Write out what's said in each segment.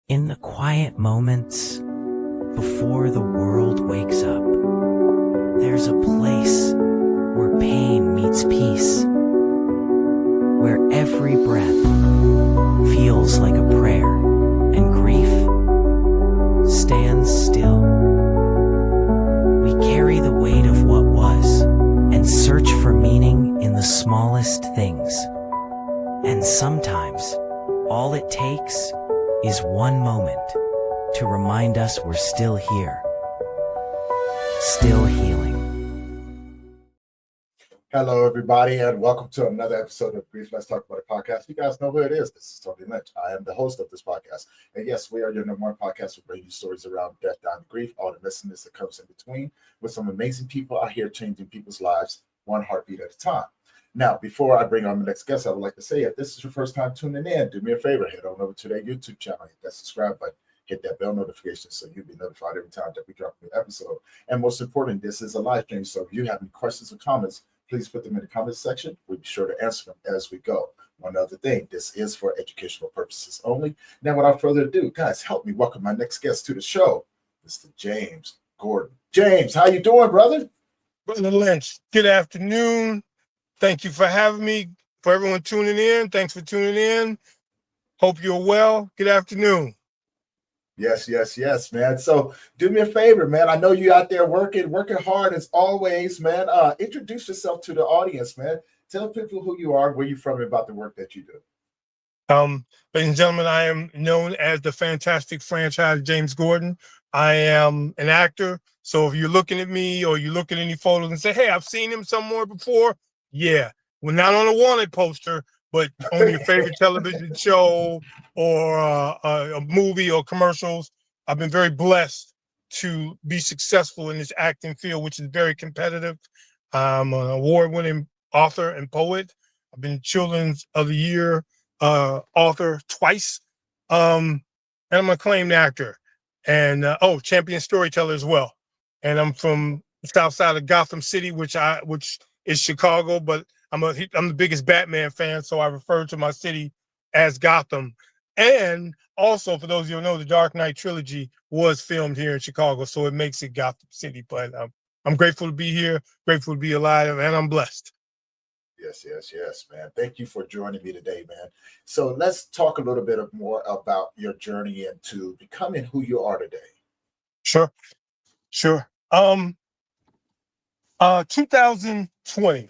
In the quiet moments before the world wakes up, there's a place where pain meets peace, where every breath feels like a prayer and grief stands still. We carry the weight of what was and search for meaning in the smallest things. And sometimes all it takes is one moment to remind us we're still here, still healing. Hello, everybody, and welcome to another episode of Grief Let's Talk About It podcast. You guys know who it is. This is Tony Lynch. I am the host of this podcast. And yes, we are your number one podcast for bringing you stories around death, dying, and grief, all the messiness that comes in between, with some amazing people out here changing people's lives one heartbeat at a time. Now, before I bring on the next guest, I would like to say, if this is your first time tuning in, do me a favor, head on over to their YouTube channel, hit that subscribe button, hit that bell notification so you'll be notified every time that we drop a new episode. And most important, this is a live stream, so if you have any questions or comments, please put them in the comments section. We'll be sure to answer them as we go. One other thing, this is for educational purposes only. Now, without further ado, guys, help me welcome my next guest to the show, Mr. James Gordon. James, how you doing, brother? Brother Lynch, good afternoon. Thank you for having me. For everyone tuning in, thanks for tuning in. Hope you're well. Good afternoon. Yes, man. So do me a favor, man. I know you out there working hard as always, man. Introduce yourself to the audience, man. Tell people who you are, where you're from, and about the work that you do. Ladies and gentlemen, I am known as the fantastic franchise James Gordon. I am an actor. So if you're looking at me or you look at any photos and say, hey, I've seen him somewhere before. Yeah, we're not on a wanted poster, but on your favorite television show or a movie or commercials. I've been very blessed to be successful in this acting field, which is very competitive. I'm an award-winning author and poet. I've been Children's of the Year author twice. And I'm an acclaimed actor and champion storyteller as well. And I'm from the south side of Gotham City, which is Chicago, but I'm the biggest Batman fan, so I refer to my city as Gotham. And also, for those of you who know, the Dark Knight trilogy was filmed here in Chicago, so it makes it Gotham City. But I'm grateful to be here, grateful to be alive, and I'm blessed. Yes, man. Thank you for joining me today, man. So let's talk a little bit more about your journey into becoming who you are today. Sure. 2020.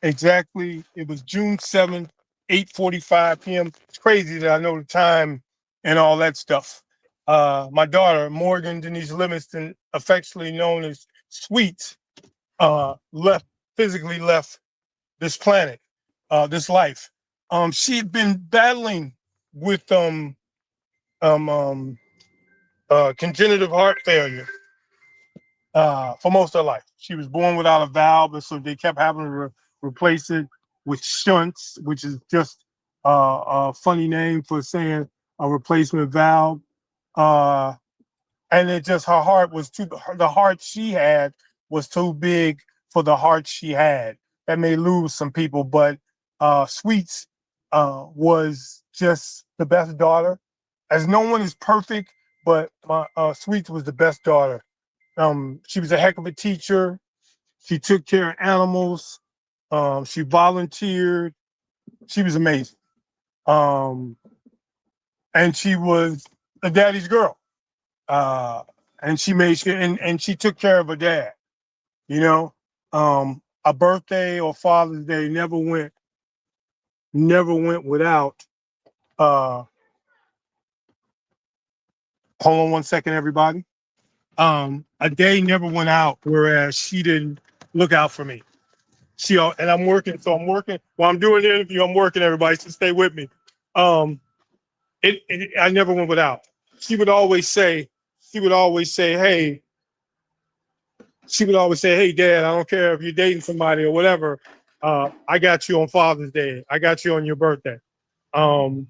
Exactly. It was June 7th, 8:45 p.m. It's crazy that I know the time and all that stuff. My daughter, Morgan Denise Livingston, affectionately known as Sweet, physically left this planet, this life. She had been battling with congenital heart failure for most of her life. She was born without a valve, and so they kept having to replace it with shunts, which is just a funny name for saying a replacement valve. And it just, the heart she had was too big for the heart she had. That may lose some people, but Sweets was just the best daughter. As no one is perfect, but my Sweets was the best daughter. She was a heck of a teacher. She took care of animals. She volunteered. She was amazing. And she was a daddy's girl. And she made sure, and she took care of her dad. You know, a birthday or Father's Day never went without. Hold on one second, everybody. A day never went out, whereas she didn't look out for me. And I'm working, while I'm doing the interview, I'm working, everybody, so stay with me. I never went without. She would always say, hey, Dad, I don't care if you're dating somebody or whatever. I got you on Father's Day. I got you on your birthday. And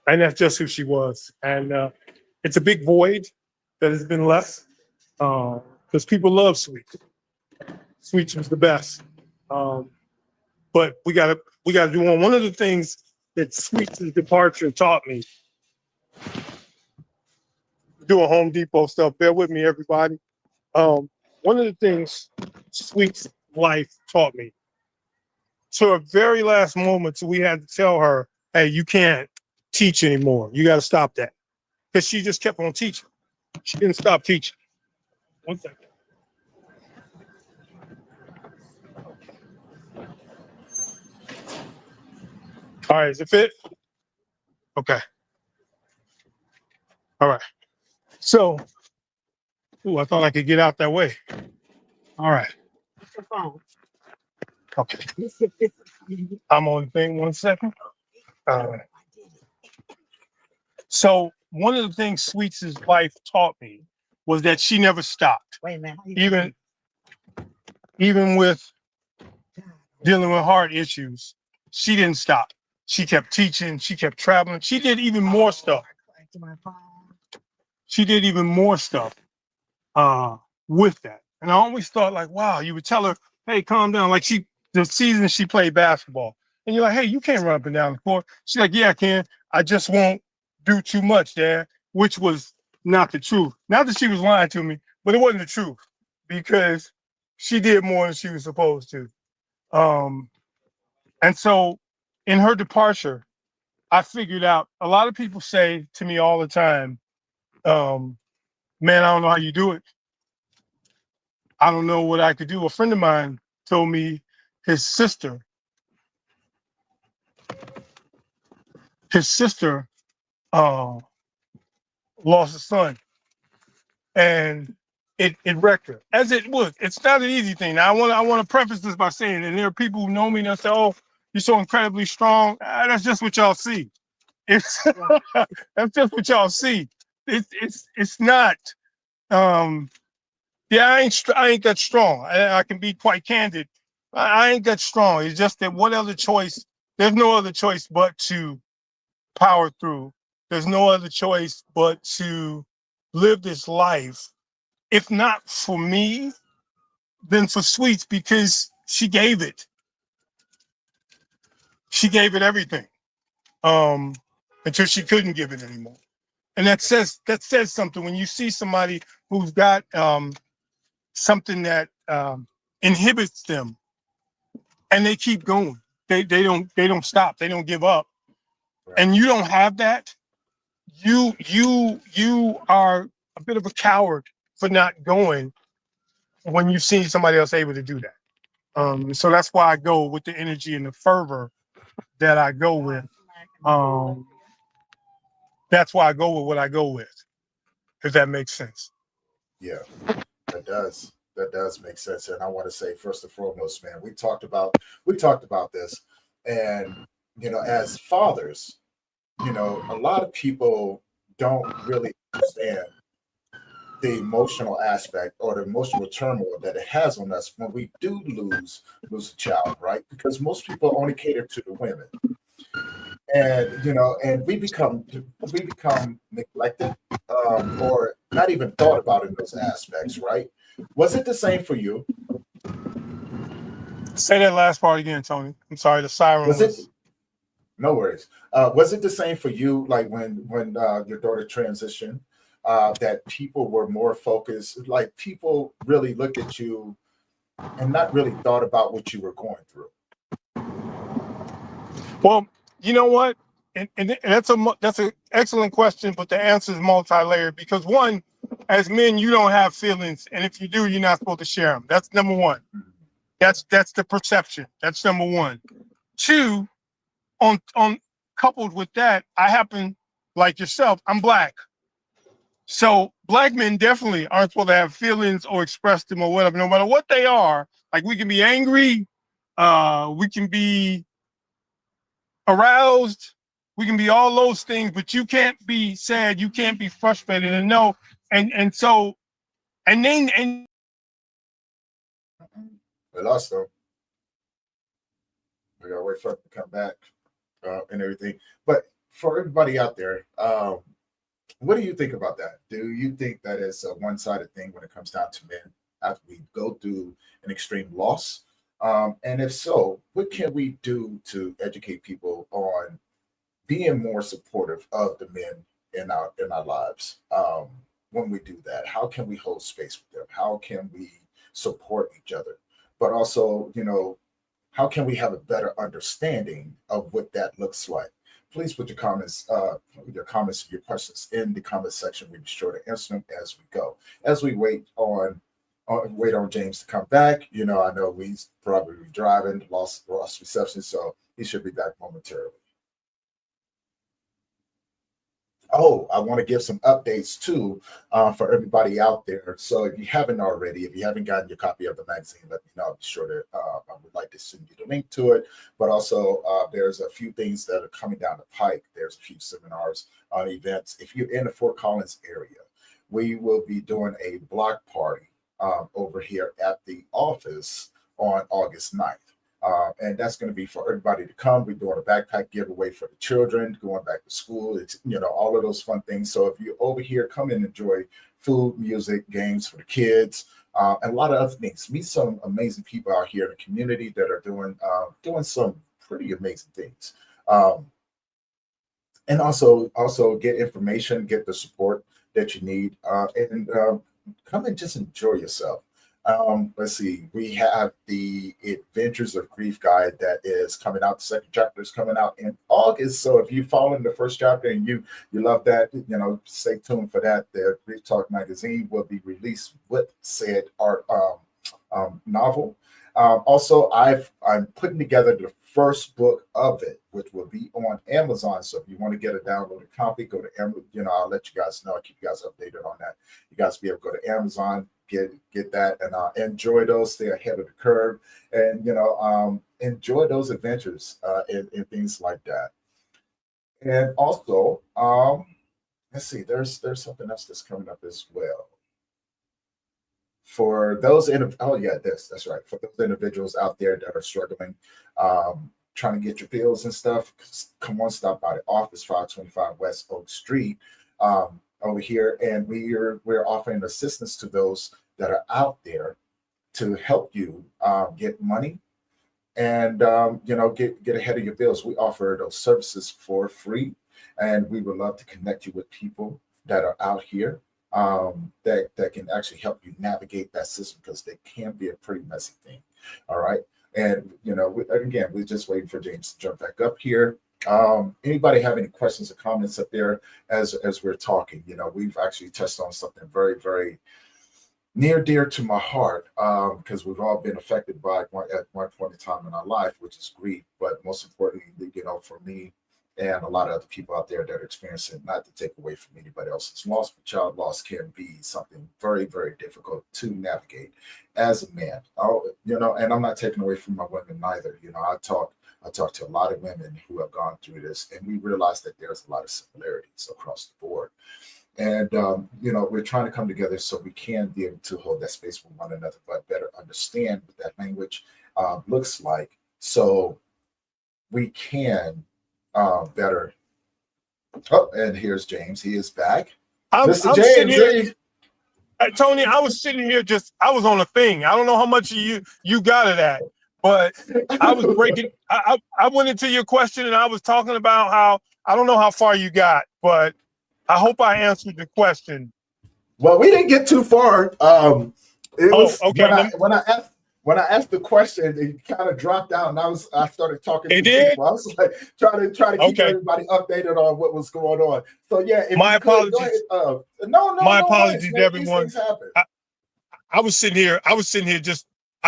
that's just who she was. And it's a big void that has been left because people love Sweet. Sweet was the best. But we gotta do one of the things that Sweet's departure taught me doing Home Depot stuff. Bear with me, everybody. One of the things Sweet's life taught me, to a very last moment, we had to tell her, hey, you can't teach anymore. You got to stop that. Because she just kept on teaching. She didn't stop teaching. One second. All right, is it fit? Okay. All right. So, I thought I could get out that way. All right. Okay. I'm on the thing 1 second. So one of the things Sweets' life taught me was that she never stopped. Wait a minute. Even with dealing with hard issues, she didn't stop. She kept teaching, she kept traveling. She did even more stuff. She did even more stuff with that. And I always thought, like, wow, you would tell her, hey, calm down. Like the season she played basketball. And you're like, hey, you can't run up and down the court. She's like, yeah, I can. I just won't do too much, Dad, which was not the truth. Not that she was lying to me, but it wasn't the truth because she did more than she was supposed to. And so in her departure, I figured out, a lot of people say to me all the time, man, I don't know how you do it. I don't know what I could do. A friend of mine told me his sister lost a son, and it wrecked her. As it would. It's not an easy thing. Now, I want to preface this by saying, and there are people who know me and they say, "Oh, you're so incredibly strong." That's just what y'all see. It's that's just what y'all see. It's not. Yeah, I ain't that strong. I can be quite candid. I ain't that strong. It's just that what other choice? There's no other choice but to power through. There's no other choice but to live this life. If not for me, then for Sweets, because she gave it. She gave it everything until she couldn't give it anymore. And that says something. When you see somebody who's got something that inhibits them, and they keep going. They don't stop. They don't give up. Right. And you don't have that. You are a bit of a coward for not going when you see somebody else able to do that. So that's why I go with the energy and the fervor that I go with. That's why I go with what I go with, if that makes sense. Yeah, that does. That does make sense. And I want to say, first and foremost, man, we talked about this, and as fathers, a lot of people don't really understand the emotional aspect or the emotional turmoil that it has on us when we do lose a child, right? Because most people only cater to the women, and and we become neglected, or not even thought about in those aspects, right? Was it the same for you? Say that last part again, Tony. I'm sorry, the siren was it no worries. Was it the same for you, like when your daughter transitioned, that people were more focused, like people really looked at you and not really thought about what you were going through? Well, you know what? And that's an excellent question, but the answer is multi-layered, because one, as men, you don't have feelings, and if you do, you're not supposed to share them. That's number one. That's the perception. That's number one. Two, on coupled with that, I happen, like yourself, I'm Black. So Black men definitely aren't supposed to have feelings or express them or whatever, no matter what they are. Like, we can be angry, we can be aroused, we can be all those things, but you can't be sad, you can't be frustrated, and no, and so, and then We lost them. We gotta wait for them to come back, and everything. But for everybody out there, what do you think about that? Do you think that it's a one-sided thing when it comes down to men after we go through an extreme loss? And if so, what can we do to educate people on being more supportive of the men in our lives? when we do that? How can we hold space with them? How can we support each other? But also, how can we have a better understanding of what that looks like? Please put your comments, your questions in the comment section. We'll be sure to answer them as we go. As we wait on James to come back. I know he's probably driving, lost reception, so he should be back momentarily. Oh, I want to give some updates too for everybody out there. So if you haven't already, if you haven't gotten your copy of the magazine, let me know. I'll be sure to, I would like to send you the link to it. But also, there's a few things that are coming down the pike. There's a few seminars, events. If you're in the Fort Collins area, we will be doing a block party over here at the office on August 9th. And that's going to be for everybody to come. We're doing a backpack giveaway for the children going back to school. It's, all of those fun things. So if you're over here, come and enjoy food, music, games for the kids, and a lot of other things. Meet some amazing people out here in the community that are doing some pretty amazing things. And also get information, get the support that you need, and come and just enjoy yourself. Let's see, we have the Adventures of Grief guide that is coming out. The second chapter is coming out in August. So if you follow in the first chapter and you love that, stay tuned for that. The Grief Talk magazine will be released with said art novel. Also, I'm putting together the first book of it, which will be on Amazon. So if you want to get a downloaded copy, go to Amazon. I'll let you guys know. I'll keep you guys updated on that. You guys be able to go to Amazon, get that, and enjoy those. Stay ahead of the curve, and enjoy those adventures and things like that. And also, let's see. There's something else that's coming up as well. For those that's right. For those individuals out there that are struggling, trying to get your bills and stuff, come on, stop by the office, 525 West Oak Street, over here, and we're offering assistance to those that are out there to help you get money and get ahead of your bills. We offer those services for free, and we would love to connect you with people that are out here that can actually help you navigate that system, because they can be a pretty messy thing. All right. And, we're just waiting for James to jump back up here. Anybody have any questions or comments up there as we're talking? We've actually touched on something very, very near dear to my heart, because we've all been affected by at one point in time in our life, which is grief. But most importantly, for me, and a lot of other people out there that are experiencing, not to take away from anybody else's loss, but child loss can be something very, very difficult to navigate as a man. And I'm not taking away from my women neither. I talk to a lot of women who have gone through this, and we realize that there's a lot of similarities across the board. And, we're trying to come together so we can be able to hold that space for one another, but better understand what that language looks like, so we can better. Oh, and here's James. He is back. Mr. James. Here, Tony, I was sitting here I was on a thing. I don't know how much you got it at, but I was breaking. I went into your question and I was talking about how I don't know how far you got, but I hope I answered the question. Well, we didn't get too far. It was okay. When I asked the question, it kind of dropped out, and I started talking to people. I was like trying to keep everybody updated on what was going on. So yeah, my apologies. Go ahead. No, my apologies to everyone. These things happen. I was sitting here. I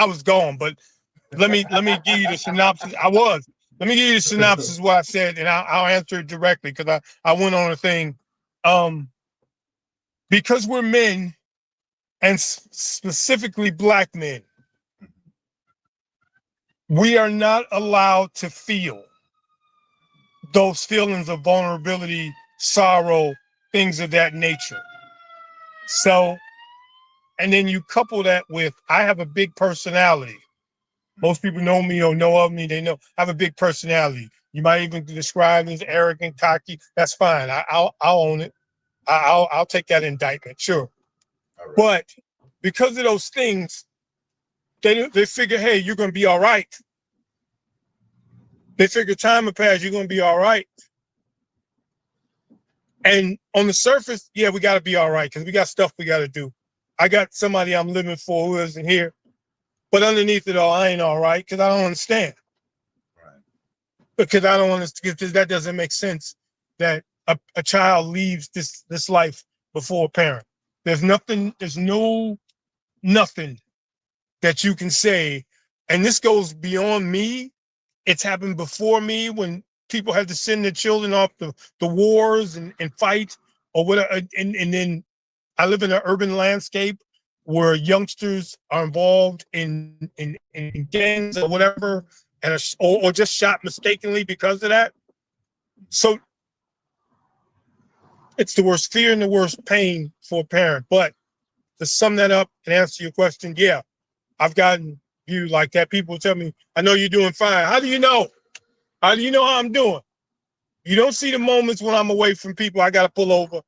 was gone. But let me give you the synopsis. Let me give you the synopsis of what I said, and I'll answer it directly, because I went on a thing. Because we're men, and specifically Black men, we are not allowed to feel those feelings of vulnerability, sorrow, things of that nature. So, and then you couple that with, I have a big personality. Most people know me or know of me. They know I have a big personality. You might even describe me as arrogant, cocky. That's fine. I'll own it. I'll take that indictment, sure. Right. But because of those things, they figure, hey, you're going to be all right. They figure time will pass, you're going to be all right. And on the surface, yeah, we got to be all right because we got stuff we got to do. I got somebody I'm living for who isn't here, but underneath it all, I ain't all right because I don't understand. Right. Because I don't understand, because that doesn't make sense that a child leaves this life before a parent. There's nothing that you can say, and this goes beyond me. It's happened before me when people had to send their children off the wars and fight or whatever. And then I live in an urban landscape where youngsters are involved in gangs or whatever, and or just shot mistakenly because of that. So it's the worst fear and the worst pain for a parent. But to sum that up and answer your question, yeah, I've gotten you like that. People tell me, I know you're doing fine. How do you know? How do you know how I'm doing? You don't see the moments when I'm away from people. I got to pull over.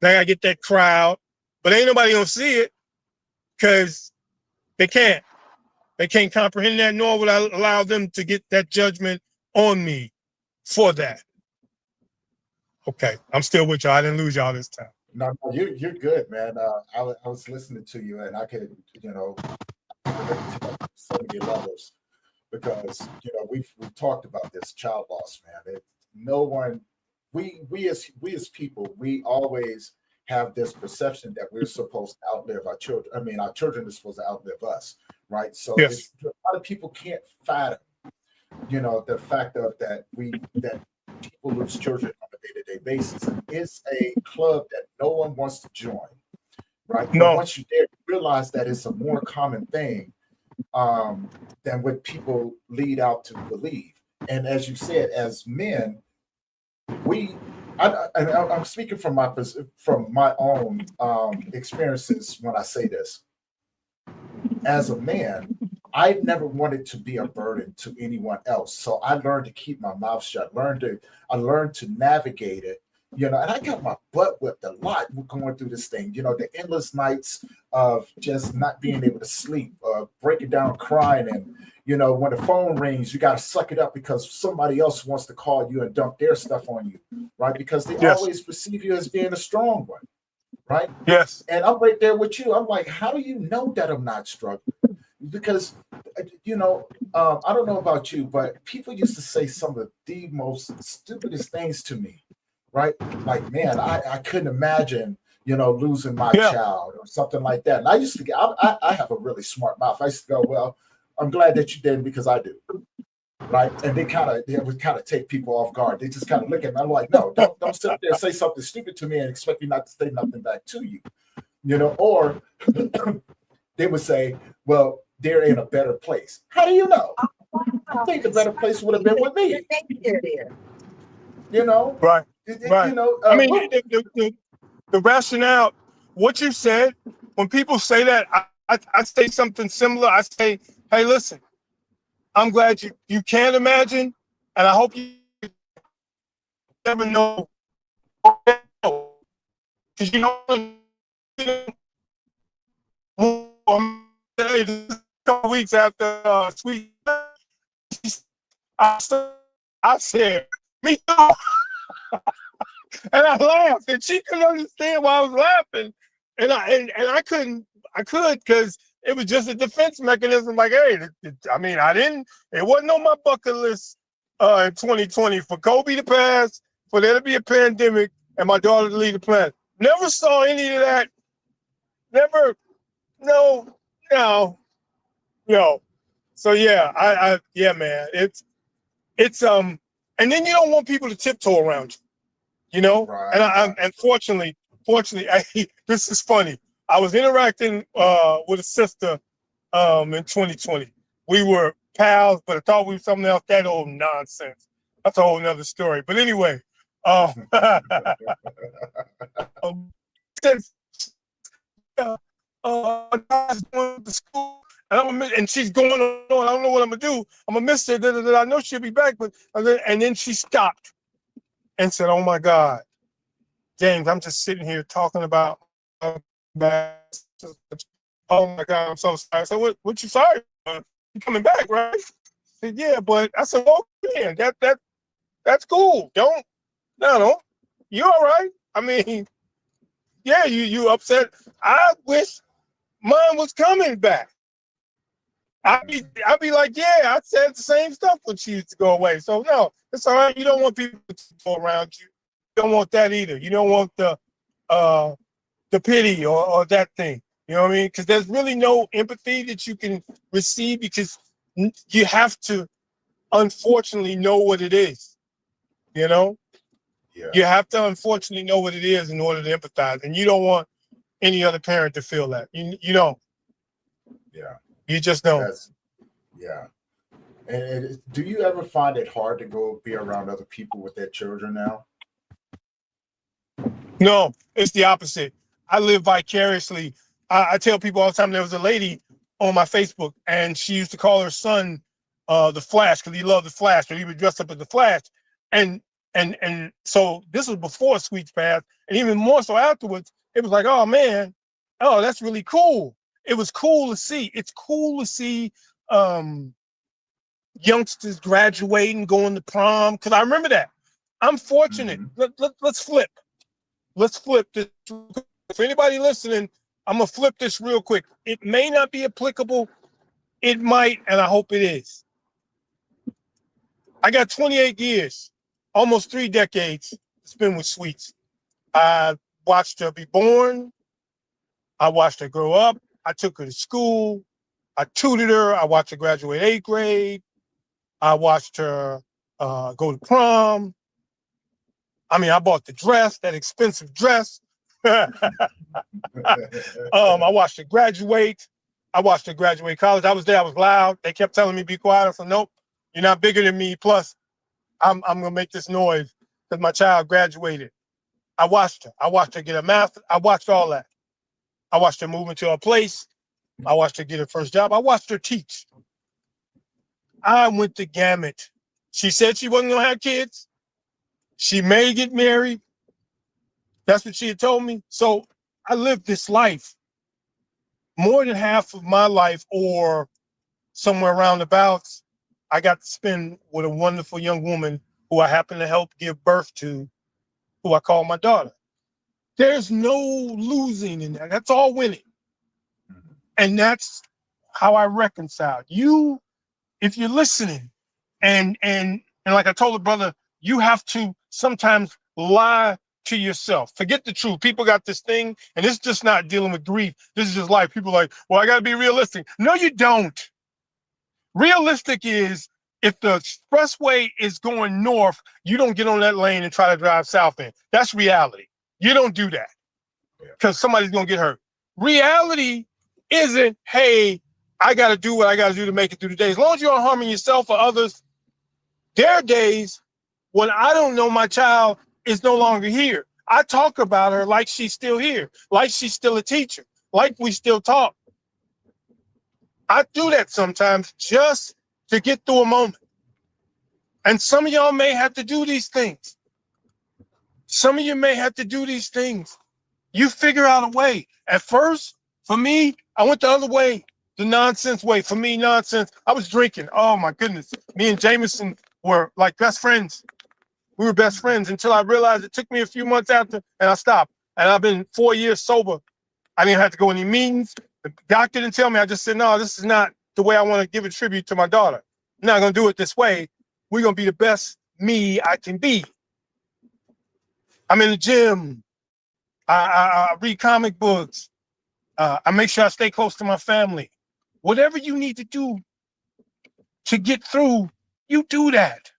Then I get that crowd, but ain't nobody gonna see it because they can't. They can't comprehend that, nor would I allow them to get that judgment on me for that. Okay, I'm still with y'all. I didn't lose y'all this time. No, you're good, man. I was listening to you, and I could, relate to that on so many levels because we've talked about this child loss, man. No one, we as people, we always have this perception that we're supposed to outlive our children. I mean, our children are supposed to outlive us, right? So Yes. a lot of people can't fathom, the fact of that people lose children on a day-to-day basis. And it's a club that no one wants to join, right? No. But once you dare realize that it's a more common thing than what people lead out to believe. And as you said, as men, I'm speaking from my own experiences when I say this. As a man, I never wanted to be a burden to anyone else. So I learned to keep my mouth shut. I learned to navigate it, and I got my butt whipped a lot going through this thing. The endless nights of just not being able to sleep, breaking down crying, and when the phone rings, you got to suck it up because somebody else wants to call you and dump their stuff on you, right? Because they Yes. always perceive you as being a strong one, right? Yes. And I'm right there with you. I'm like, how do you know that I'm not struggling? Because I don't know about you, but people used to say some of the most stupidest things to me, right? Like, man, I couldn't imagine, losing my child or something like that. And I used to I have a really smart mouth. I used to go, well, I'm glad that you didn't because I do. Right. And they would kind of take people off guard. They just kind of look at me. I'm like, no, don't sit up there and say something stupid to me and expect me not to say nothing back to you. Or they would say, well, they're in a better place. How do you know? I think the better place would have been with me. Right. Right. I mean, the rationale, what you said, when people say that, I say something similar. I say, hey, listen, I'm glad you can't imagine, and I hope you never know. Because a couple weeks after Sweet, I said, me too. And I laughed, and she couldn't understand why I was laughing, and I couldn't, because it was just a defense mechanism. Like, hey, it wasn't on my bucket list in 2020 for Kobe to pass, for there to be a pandemic, and my daughter to leave the planet. Never saw any of that. Never, no. So yeah, yeah, man, it's and then you don't want people to tiptoe around you. Right. And fortunately, this is funny. I was interacting with a sister in 2020. We were pals, but I thought we were something else. That old nonsense. That's a whole nother story. But anyway, since going to school, and she's going on. I don't know what I'm gonna do. I'm gonna miss her. I know she'll be back, but and then she stopped and said, "Oh my God, James, I'm just sitting here talking about. Oh my God, I'm so sorry." So what you sorry? You coming back, right? I said, yeah, but I said, oh man, that's cool. No, you all right? I mean, yeah, you upset. I wish mine was coming back. I'd be like, yeah, I said the same stuff when she used to go away. So no, it's all right. You don't want people to go around you. You don't want that either. You don't want uh the pity or that thing. You know what I mean? Because there's really no empathy that you can receive because you have to unfortunately know what it is. You know, Yeah. you have to unfortunately know what it is in order to empathize, and you don't want any other parent to feel that. You don't. Yeah. You just don't. That's yeah. And do you ever find it hard to go be around other people with their children now? No, it's the opposite. I live vicariously. I tell people all the time. There was a lady on my Facebook, and she used to call her son the Flash because he loved the Flash, or he would dress up as the Flash. And so this was before Sweets passed, and even more so afterwards. It was like, oh man, oh that's really cool. It was cool to see. It's cool to see youngsters graduating, going to prom. Because I remember that. I'm fortunate. Mm-hmm. Let's flip. Let's flip this. For anybody listening, I'm gonna flip this real quick. It may not be applicable. It might, and I hope it is. I got 28 years, almost 3 decades spent with Sweets. I watched her be born. I watched her grow up. I took her to school. I tutored her. I watched her graduate 8th grade. I watched her go to prom. I mean, I bought the dress, that expensive dress. I watched her graduate. I watched her graduate college. I was there. I was loud. They kept telling me be quiet. I said, nope, you're not bigger than me. Plus, I'm gonna make this noise because my child graduated. I watched her. I watched her get a master. I watched all that. I watched her move into a place. I watched her get her first job. I watched her teach. I went the gamut. She said she wasn't gonna have kids. She may get married. That's what she had told me. So I lived this life. More than half of my life, or somewhere around about, I got to spend with a wonderful young woman who I happen to help give birth to, who I call my daughter. There's no losing in that. That's all winning. And that's how I reconcile. You, if you're listening, and like I told the brother, you have to sometimes lie to yourself. Forget the truth. People got this thing, and it's just not dealing with grief. This is just life. People are like, well, I got to be realistic. No, you don't. Realistic is if the expressway is going north, you don't get on that lane and try to drive south in. That's reality. You don't do that because somebody's going to get hurt. Reality isn't, hey, I got to do what I got to do to make it through the day. As long as you aren't harming yourself or others, there are days when I don't know my child is no longer here. I talk about her like she's still here, like she's still a teacher, like we still talk. I do that sometimes just to get through a moment. And some of y'all may have to do these things. Some of you may have to do these things. You figure out a way. At first, for me, I went the other way, the nonsense way. For me, nonsense. I was drinking. Oh my goodness. Me and Jameson were like best friends. We were best friends until I realized it took me a few months after and I stopped. And I've been 4 years sober. I didn't have to go any meetings. The doctor didn't tell me. I just said, no, this is not the way I want to give a tribute to my daughter. I'm not going to do it this way. We're going to be the best me I can be. I'm in the gym. I read comic books. I make sure I stay close to my family. Whatever you need to do to get through, you do that.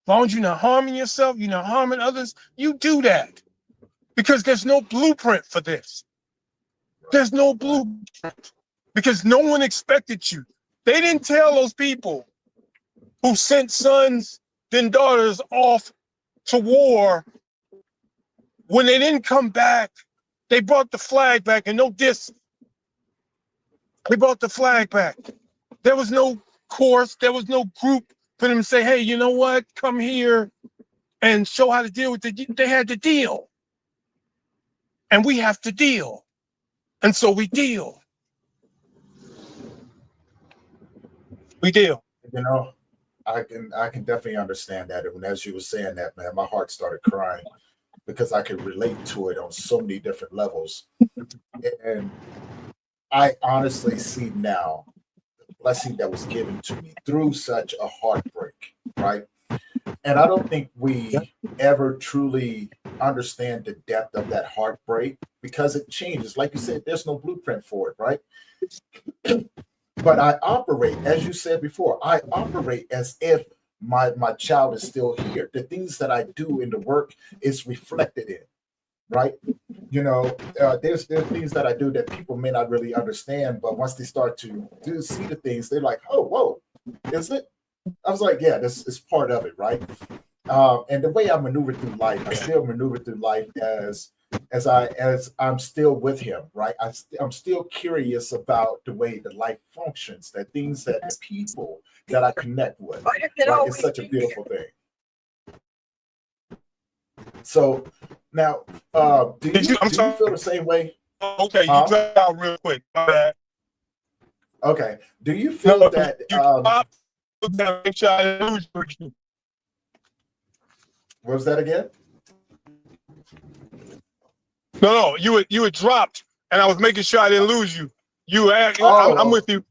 As long as you're not harming yourself, you're not harming others, you do that. Because there's no blueprint for this. There's no blueprint. Because no one expected you. They didn't tell those people who sent sons and daughters off to war when they didn't come back. They brought the flag back, and no diss. They brought the flag back. There was no course. There was no group for them to say, hey, you know what? Come here and show how to deal with it. They had to deal. And we have to deal. And so we deal. We deal. You know, I can definitely understand that. And as you were saying that, man, my heart started crying because I could relate to it on so many different levels. And I honestly see now the blessing that was given to me through such a heartbreak, right? And I don't think we ever truly understand the depth of that heartbreak because it changes. Like you said, there's no blueprint for it, right? But I operate, as you said before, I operate as if my child is still here. The things that I do in the work is reflected in, right? There's things that I do that people may not really understand, but once they start to see the things, they're like, oh, whoa, is it? I was like, yeah, this is part of it, right? And the way I maneuver through life, I still maneuver through life as I'm still with him, right? I'm still curious about the way the life functions, the things that the people that I connect with, right? It's such a beautiful thing. So now, do you I'm do you sorry. feel the same way? Okay, you Huh? dropped out real quick. My bad. Okay. Do you No, feel that? you dropped. Make sure I didn't lose you. What was that again? No, you were dropped, and I was making sure I didn't lose you. You were I'm Oh, with you.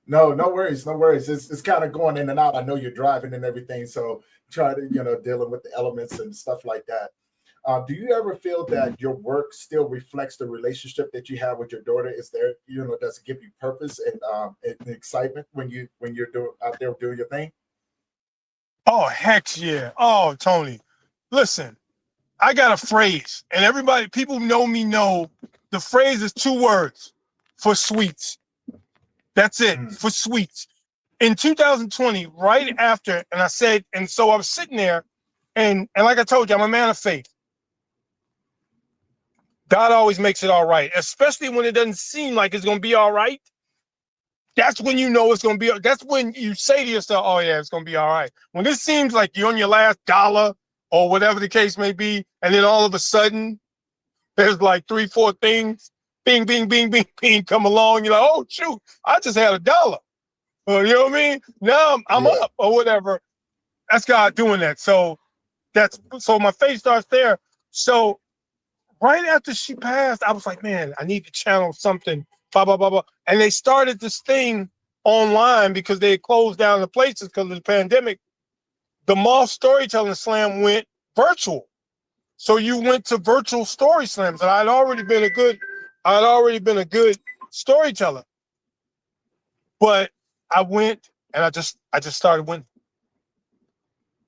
no, no worries, no worries. It's kind of going in and out. I know you're driving and everything, so try to dealing with the elements and stuff like that. Do you ever feel that your work still reflects the relationship that you have with your daughter? Is there, does it give you purpose and excitement when you're doing out there doing your thing? Oh, heck yeah. Oh, Tony, listen, I got a phrase, and people know me know the phrase is 2 words: for sweets. That's it, Mm, for sweets. In 2020, right after, and I said, and so I was sitting there, and like I told you, I'm a man of faith. God always makes it all right, especially when it doesn't seem like it's gonna be all right. That's when you know it's gonna be. That's when you say to yourself, "Oh yeah, it's gonna be all right." When it seems like you're on your last dollar or whatever the case may be, and then all of a sudden there's like 3, 4 things, bing, bing, bing, bing, bing, come along. You're like, "Oh shoot, I just had $1." You know what I mean? Now I'm yeah, up or whatever. That's God doing that. So my faith starts there. So right after she passed, I was like, man, I need to channel something, blah, blah, blah, blah. And they started this thing online because they had closed down the places because of the pandemic. The Moth Storytelling Slam went virtual. So you went to virtual story slams. And I'd already been a good storyteller. But I went and I just started winning.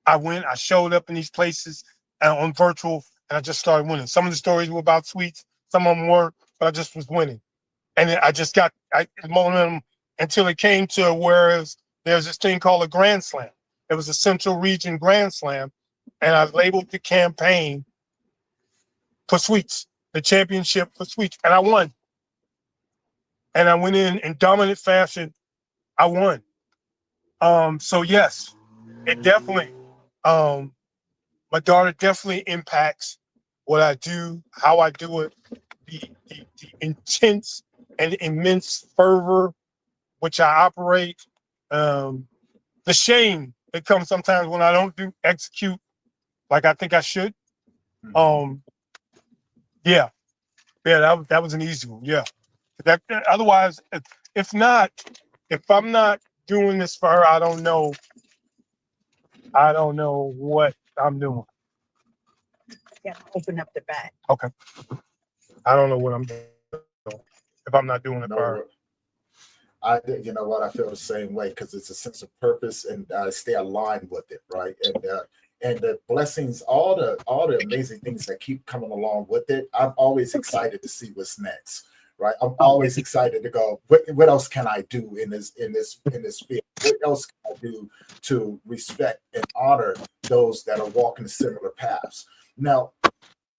I showed up in these places on virtual and I just started winning. Some of the stories were about sweets, some of them weren't, but I just was winning. And then I just got momentum until it came to where there's this thing called a Grand Slam. It was a Central Region Grand Slam, and I labeled the campaign for sweets, the championship for sweets, and I won. And I went in dominant fashion. I won. So yes, it definitely. Um, my daughter definitely impacts what I do, how I do it, the intense and immense fervor which I operate, um, the shame that comes sometimes when I don't execute like I think I should. mhm. Um, yeah, yeah, that was an easy one. Yeah, otherwise, if not, if I'm not doing this for her, I don't know what I'm doing. Yeah, open up the bag. Okay, I don't know what I'm doing if I'm not doing it for her. No, you know what, I feel the same way because it's a sense of purpose and stay aligned with it, right? And the blessings, all the amazing things that keep coming along with it. I'm always excited to see what's next, right? I'm always excited to go. What else can I do in this field? What else can I do to respect and honor those that are walking similar paths? Now,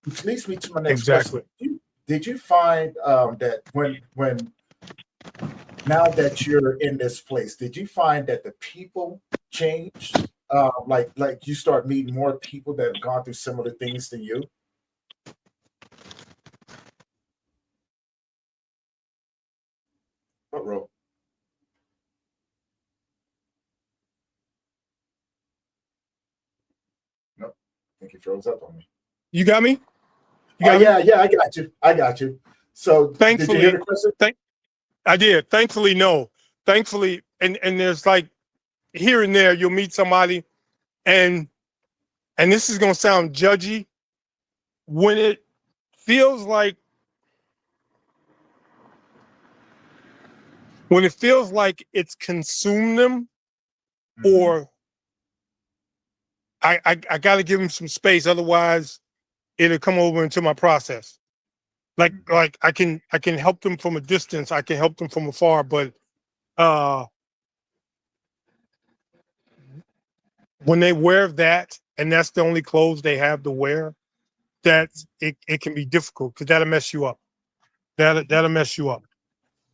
which leads me to my next question. Exactly. Did you find that when now that you're in this place, did you find that the people changed? Like you start meeting more people that have gone through similar things than you. What role? think he froze up on me. You got me? Yeah, I got you. So Thankfully, did you hear the question? I did. Thankfully, no. Thankfully, and there's like here and there you'll meet somebody, and this is gonna sound judgy, when it feels like it's consumed them, or I got to give them some space, otherwise it'll come over into my process. Like I can help them from a distance, I can help them from afar, but when they wear that and that's the only clothes they have to wear, that it can be difficult, because that'll mess you up. That'll mess you up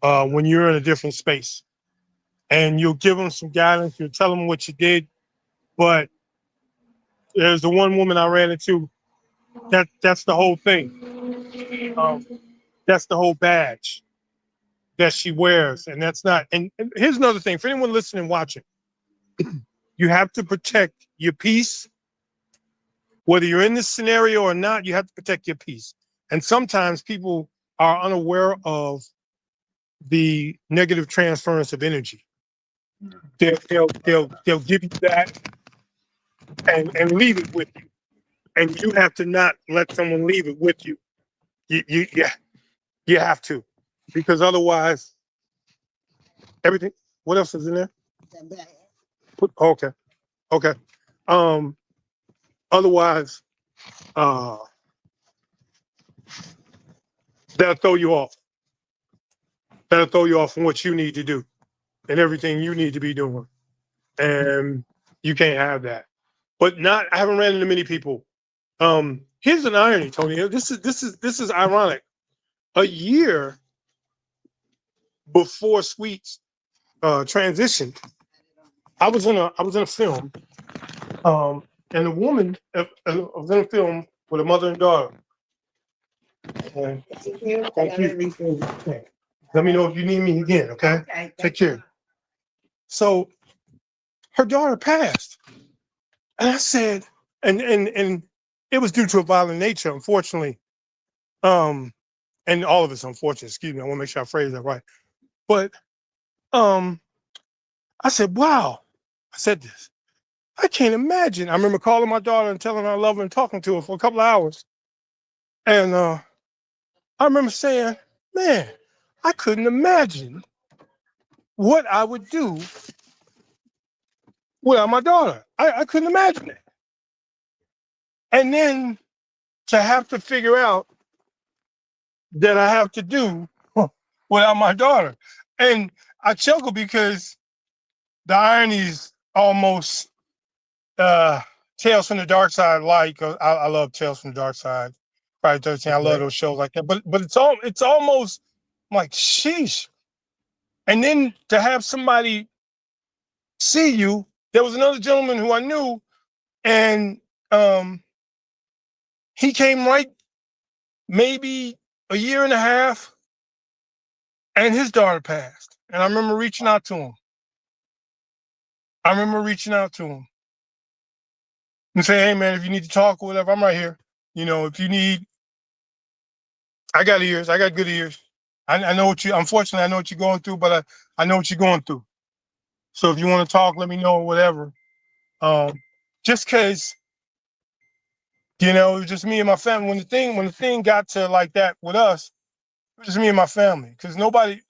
when you're in a different space. And you'll give them some guidance, you'll tell them what you did, but there's the one woman I ran into, that's the whole thing. That's the whole badge that she wears, and that's not. And here's another thing for anyone listening, watching: you have to protect your peace, whether you're in this scenario or not. You have to protect your peace, and sometimes people are unaware of the negative transference of energy. They'll give you that and leave it with you, and you have to not let someone leave it with you. You have to, because otherwise everything. What else is in there? Okay. Otherwise, that'll throw you off. That'll throw you off from what you need to do and everything you need to be doing, and you can't have that. But I haven't ran into many people. Here's an irony, Tony. This is ironic. A year before Sweet's transition, I was in a film, and a woman was in a film with a mother and daughter. And thank you. Let me know if you need me again. Okay. Take care. So her daughter passed, and I said, and it was due to a violent nature, unfortunately. And all of it's unfortunate. Excuse me. I want to make sure I phrase that right. But I said, wow. I said this. I can't imagine. I remember calling my daughter and telling her I love her and talking to her for a couple of hours. And I remember saying, man, I couldn't imagine what I would do without my daughter. I couldn't imagine it. And then to have to figure out that I have to do without my daughter. And I chuckle because the irony is almost Tales from the Dark Side. I love Tales from the Dark Side. Friday 13. I love those shows like that. But it's almost like sheesh. And then to have somebody see you. There was another gentleman who I knew, and he came right maybe a year and a half, and his daughter passed. And I remember reaching out to him. And say, hey man, if you need to talk or whatever, I'm right here. If you need, I got ears. I got good ears. I know unfortunately, I know what you're going through, but I know what you're going through. So if you want to talk, let me know or whatever. Just because, it was just me and my family. When the thing got to like that with us, it was just me and my family. Because nobody,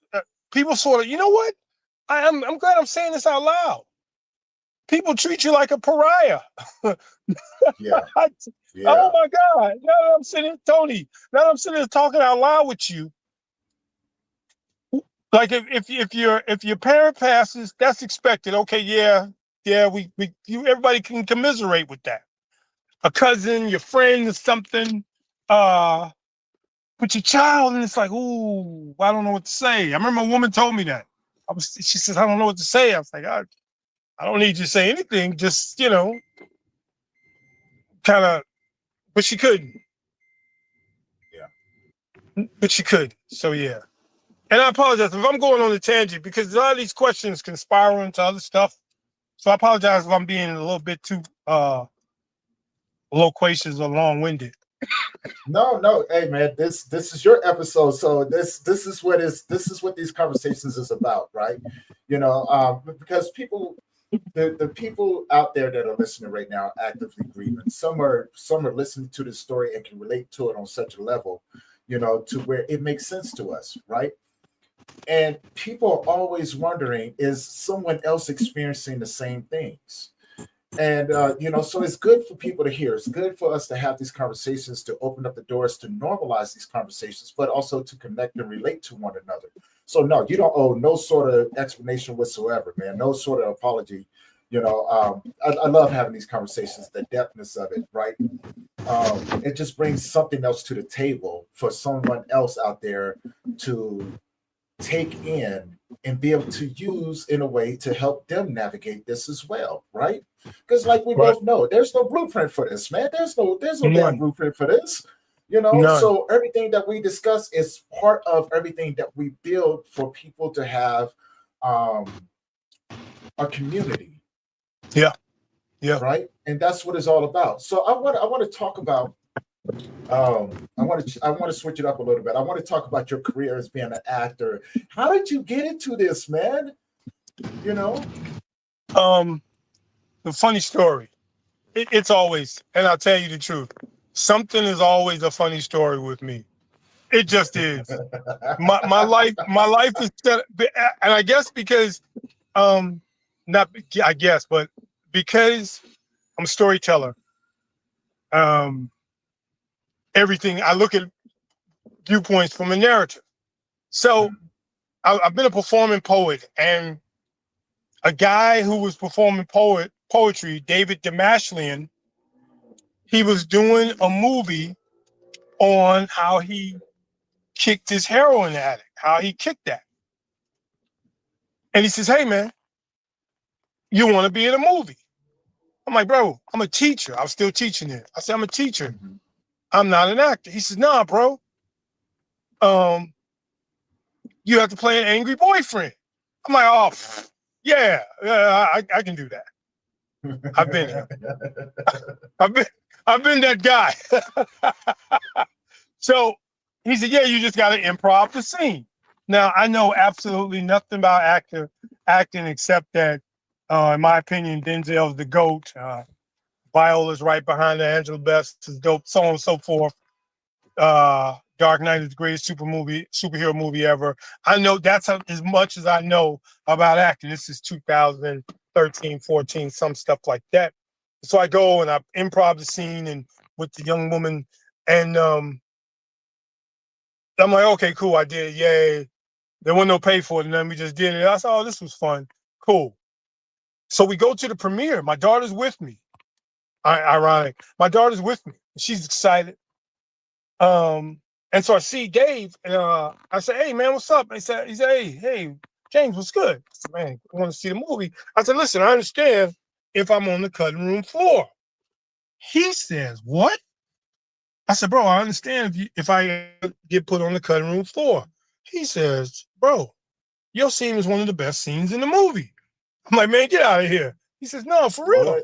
people sort of, you know what? I'm glad I'm saying this out loud. People treat you like a pariah. Yeah. Oh my God. Now that I'm sitting, Tony, now that I'm sitting here talking out loud with you. Like if your parent passes, that's expected. Okay, yeah, everybody can commiserate with that. A cousin, your friend, or something. But your child, and it's like, ooh, I don't know what to say. I remember a woman told me that. She says, I don't know what to say. I was like, I don't need you to say anything. Just, kind of, but she couldn't. Yeah. But she could. So, yeah. And I apologize if I'm going on a tangent, because a lot of these questions can spiral into other stuff. So I apologize if I'm being a little bit too loquacious or long-winded. No. Hey, man, this is your episode, so this is what these conversations is about, right? Because the people out there that are listening right now are actively grieving. Some are listening to this story and can relate to it on such a level, to where it makes sense to us, right? And people are always wondering, is someone else experiencing the same things? And so it's good for people to hear. It's good for us to have these conversations, to open up the doors, to normalize these conversations, but also to connect and relate to one another. So no, you don't owe no sort of explanation whatsoever, man. No sort of apology. I love having these conversations, the depthness of it, right? It just brings something else to the table for someone else out there to take in and be able to use in a way to help them navigate this as well, right? Because like we Right. both know, there's no blueprint for this, man. There's no damn None. blueprint for this. None. So everything that we discuss is part of everything that we build for people to have a community. Yeah. Right. And that's what it's all about. So I want to talk about I want to switch it up a little bit. I want to talk about your career as being an actor. How did you get into this, man? The funny story. It's always, and I'll tell you the truth, something is always a funny story with me. It just is. My life is set, and I guess because not I guess, but because I'm a storyteller. Everything I look at viewpoints from a narrative. So I've been a performing poet, and a guy who was performing poetry, David Damashlian, he was doing a movie on how he kicked his heroin addict, how he kicked that. And he says, hey, man, you want to be in a movie? I'm like, bro, I'm a teacher. I was still teaching it. I said, I'm a teacher. I'm not an actor. He says, nah, bro. You have to play an angry boyfriend. I'm like, oh, yeah, I can do that. I've been him. I've been that guy. So he said, yeah, you just got to improv the scene. Now, I know absolutely nothing about acting except that, in my opinion, Denzel's the GOAT. Viola's right behind her. Angela Best is dope, so on and so forth. Dark Knight is the greatest superhero movie ever. I know that's as much as I know about acting. This is 2013, 14, some stuff like that. So I go and I improv the scene and with the young woman, and I'm like, okay, cool, I did it, yay. There wasn't no pay for it, and then we just did it. I said, oh, this was fun, cool. So we go to the premiere. My daughter's with me. Ironic. My daughter's with me. She's excited. And so I see Dave, and I said, hey, man, what's up? He said, hey, James, what's good? I said, man, I want to see the movie. I said, listen, I understand if I'm on the cutting room floor. He says, what? I said, bro, I understand if I get put on the cutting room floor. He says, bro, your scene is one of the best scenes in the movie. I'm like, man, get out of here. He says, no, for real. What?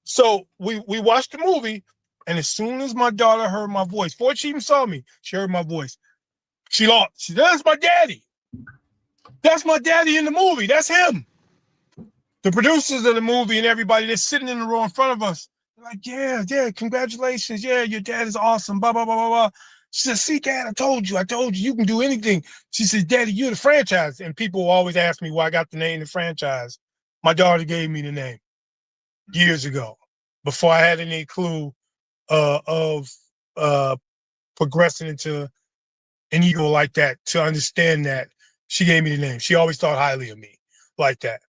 So we watched the movie, and as soon as my daughter heard my voice, before she even saw me, she heard my voice. She said, that's my daddy. That's my daddy in the movie. That's him. The producers of the movie and everybody that's sitting in the row in front of us, they're like, yeah, congratulations. Yeah, your dad is awesome, blah, blah, blah, blah, blah. She said, see, Dad, I told you, you can do anything. She said, Daddy, you're the franchise. And people always ask me why I got the name the franchise. My daughter gave me the name years ago, before I had any clue of progressing into an ego like that, to understand that. She gave me the name. She always thought highly of me like that.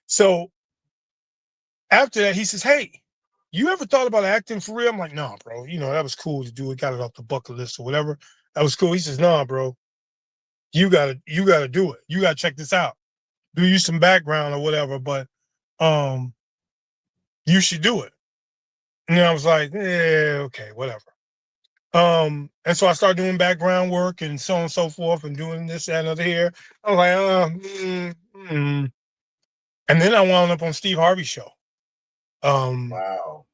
So after that, he says, hey, you ever thought about acting for real? I'm like, nah, bro. That was cool to do it. Got it off the bucket list or whatever. That was cool. He says, nah, bro. You gotta do it. You gotta check this out. Do you some background or whatever, but you should do it. And I was like, okay, whatever. And so I started doing background work and so on and so forth, and doing this, that, and other here. I was like, And then I wound up on Steve Harvey's show. Wow.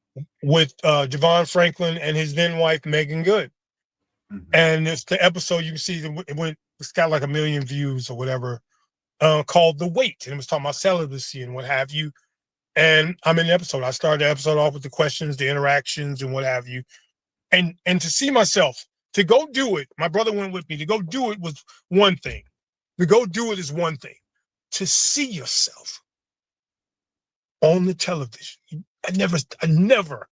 with Javon Franklin and his then wife Megan Good. Mhm. And it's the episode you can see it's got like 1 million views or whatever, called The Wait. And it was talking about celibacy and what have you. And I'm in the episode. I started the episode off with the questions, the interactions, and what have you. And to see myself, to go do it, my brother went with me. To go do it was one thing. To go do it is one thing. To see yourself on the television, I never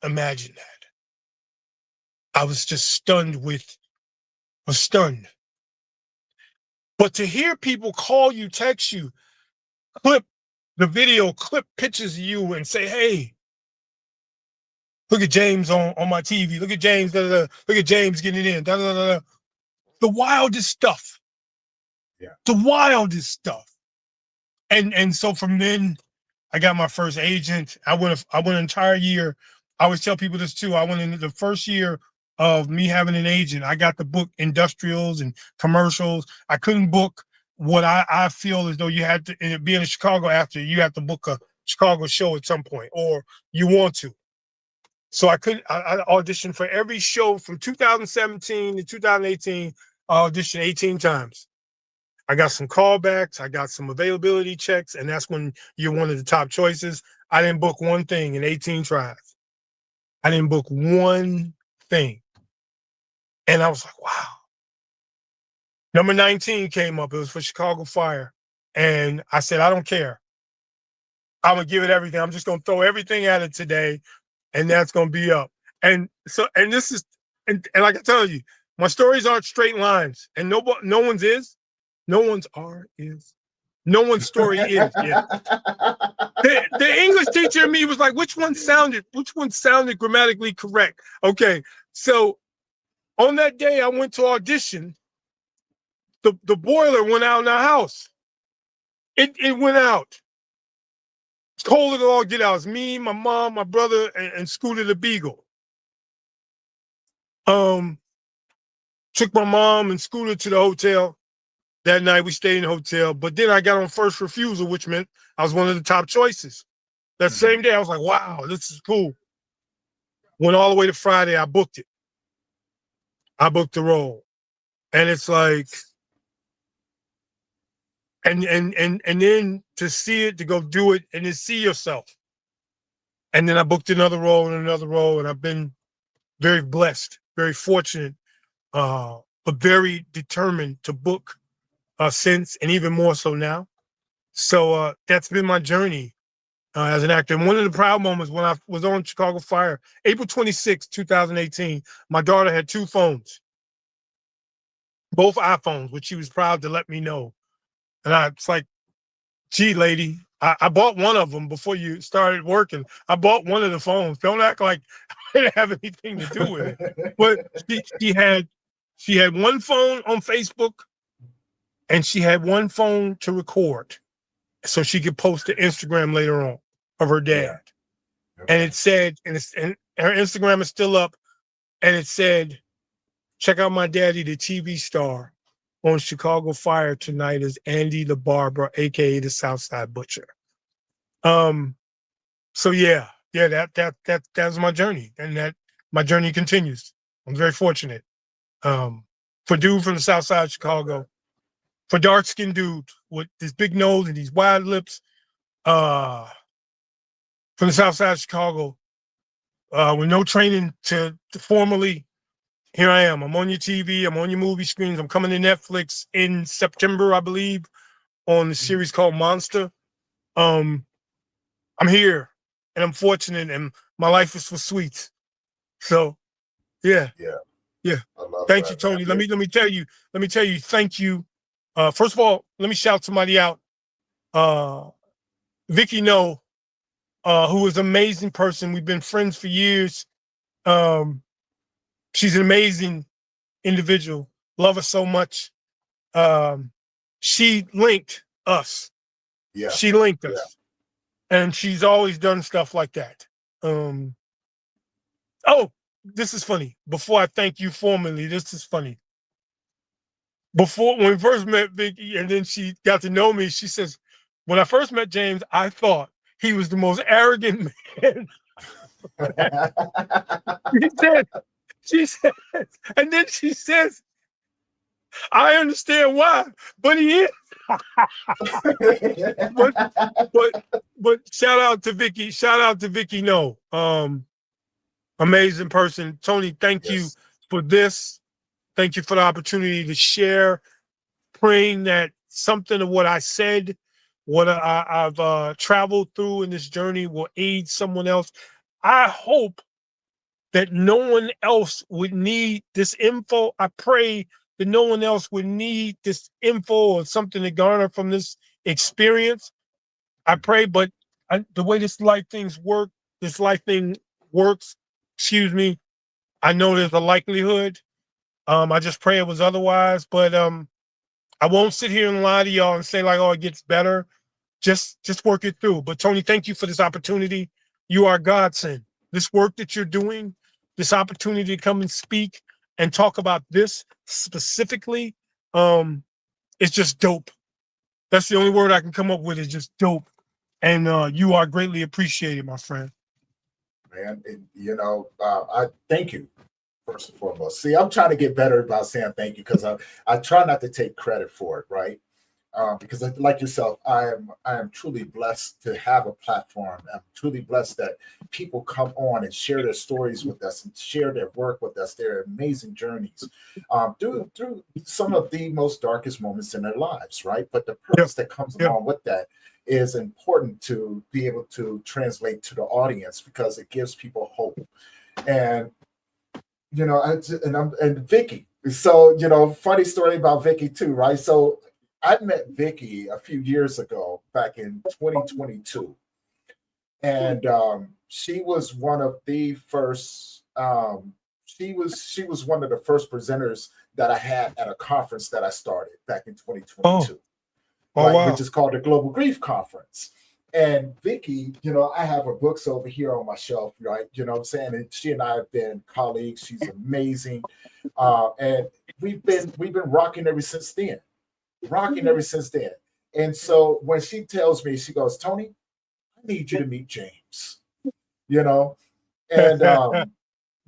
imagined that. I was just stunned. But to hear people call you, text you, clip the video, clip pictures of you and say, hey, look at James on my TV. Look at James, look at James getting it in. The wildest stuff. Yeah. The wildest stuff. And so from then, I got my first agent. I went an entire year. I always tell people this too. I went into the first year of me having an agent. I got to book industrials and commercials. I couldn't book what I feel as though you had to, and being in Chicago after, you have to book a Chicago show at some point, or you want to. So I auditioned for every show from 2017 to 2018. I auditioned 18 times. I got some callbacks. I got some availability checks, and that's when you're one of the top choices. I didn't book one thing in 18 tries. I didn't book one thing. And I was like, wow. Number 19 came up. It was for Chicago Fire. And I said, I don't care. I'm going to give it everything. I'm just going to throw everything at it today, and that's going to be up. And so, and this is, and like I tell you, my stories aren't straight lines, and no one's is. No one's is. No one's story is. Yeah. The English teacher in me was like, which one sounded grammatically correct? Okay. So on that day I went to audition, the boiler went out in our house. It went out. It's cold as all get out. It's me, my mom, my brother, and Scooter the Beagle. Took my mom and Scooter to the hotel. That night we stayed in the hotel, but then I got on first refusal, which meant I was one of the top choices. That same day, I was like, wow, this is cool. Went all the way to Friday, I booked it. I booked the role. And it's like, and then to see it, to go do it, and to see yourself. And then I booked another role and another role, and I've been very blessed, very fortunate, but very determined to book since, and even more so now. So that's been my journey as an actor. And one of the proud moments when I was on Chicago Fire, April 26, 2018, my daughter had 2 phones, both iPhones, which she was proud to let me know. And it's like, gee, lady, I bought one of them before you started working. I bought one of the phones. Don't act like I didn't have anything to do with it. But she had one phone on Facebook, and she had one phone to record, so she could post to Instagram later on of her dad. Yeah. Okay. And it said, and her Instagram is still up, and it said, check out my daddy, the TV star on Chicago Fire tonight is Andy the Barber, aka the Southside Butcher. So yeah, that's my journey, and that my journey continues. I'm very fortunate. For dude from the South Side of Chicago, for dark-skinned dude with this big nose and these wide lips, from the South Side of Chicago, with no training to formally, here I am. I'm on your TV. I'm on your movie screens. I'm coming to Netflix in September, I believe, on the series called Monster. I'm here, and I'm fortunate, and my life is for sweets. So, yeah. Thank you, Tony. Let me tell you. Thank you. First of all, let me shout somebody out. Vicky No, who is an amazing person. We've been friends for years. She's an amazing individual. Love her so much. She linked us. Yeah. She linked us. And she's always done stuff like that. Oh, this is funny. Before I thank you formally, this is funny. When we first met Vicky, and then she got to know me, she says, when I first met James, I thought he was the most arrogant man. She said, she said, and then she says, I understand why, but he is. but but shout out to Vicky. Shout out to Vicky. No, amazing person. Tony, thank you Yes. for this. Thank you for the opportunity to share. Praying that something of what I said, what I've traveled through in this journey will aid someone else. I hope that no one else would need this info. I pray that no one else would need this info or something to garner from this experience. I pray, but the way this life thing works, excuse me, I know there's a likelihood. I just pray it was otherwise, but I won't sit here and lie to y'all and say like, oh, it gets better. Just work it through. But Tony, thank you for this opportunity. You are godsend. This work that you're doing, this opportunity to come and speak and talk about this specifically, it's just dope. That's the only word I can come up with is just dope. And you are greatly appreciated, my friend. Man, I thank you first and foremost. See, I'm trying to get better about saying thank you because I try not to take credit for it, right? Because like yourself, I am truly blessed to have a platform. I'm truly blessed that people come on and share their stories with us and share their work with us, their amazing journeys through some of the most darkest moments in their lives, right? But the purpose that comes along with that is important to be able to translate to the audience because it gives people hope. And and Vicky. So funny story about Vicky too, right? So I met Vicky a few years ago, back in 2022, and she was one of the first. She was one of the first presenters that I had at a conference that I started back in 2022, right? Wow. Which is called the Global Grief Conference. And Vicky, I have her books over here on my shelf, right? You know what I'm saying? And she and I have been colleagues. She's amazing, and we've been rocking ever since then. And so when she tells me, she goes, Tony, I need you to meet James, and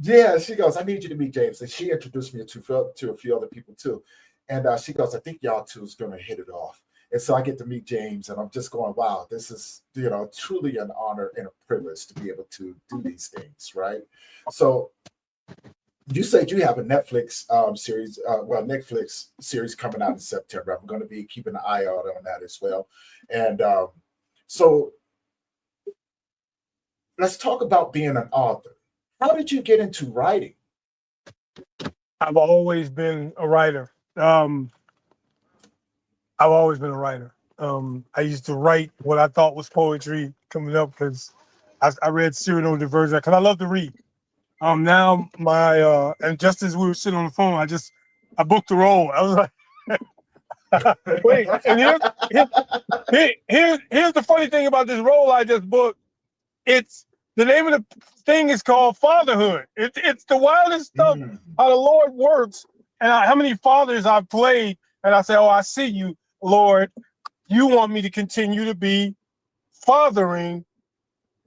yeah, she goes, I need you to meet James. And she introduced me to a few other people too. And she goes, I think y'all two is going to hit it off. And so I get to meet James and I'm just going, wow, this is, truly an honor and a privilege to be able to do these things, right? So you said you have a Netflix Netflix series coming out in September. I'm going to be keeping an eye out on that as well. And so let's talk about being an author. How did you get into writing? I've always been a writer. I've always been a writer. I used to write what I thought was poetry coming up because I read Cyrano de Bergerac because I love to read. Now my and just as we were sitting on the phone, I booked a role. I was like, wait, and here's the funny thing about this role I just booked. It's the name of the thing is called fatherhood. It's the wildest stuff how the Lord works and how many fathers I've played. And I say, oh, I see you, Lord. You want me to continue to be fathering.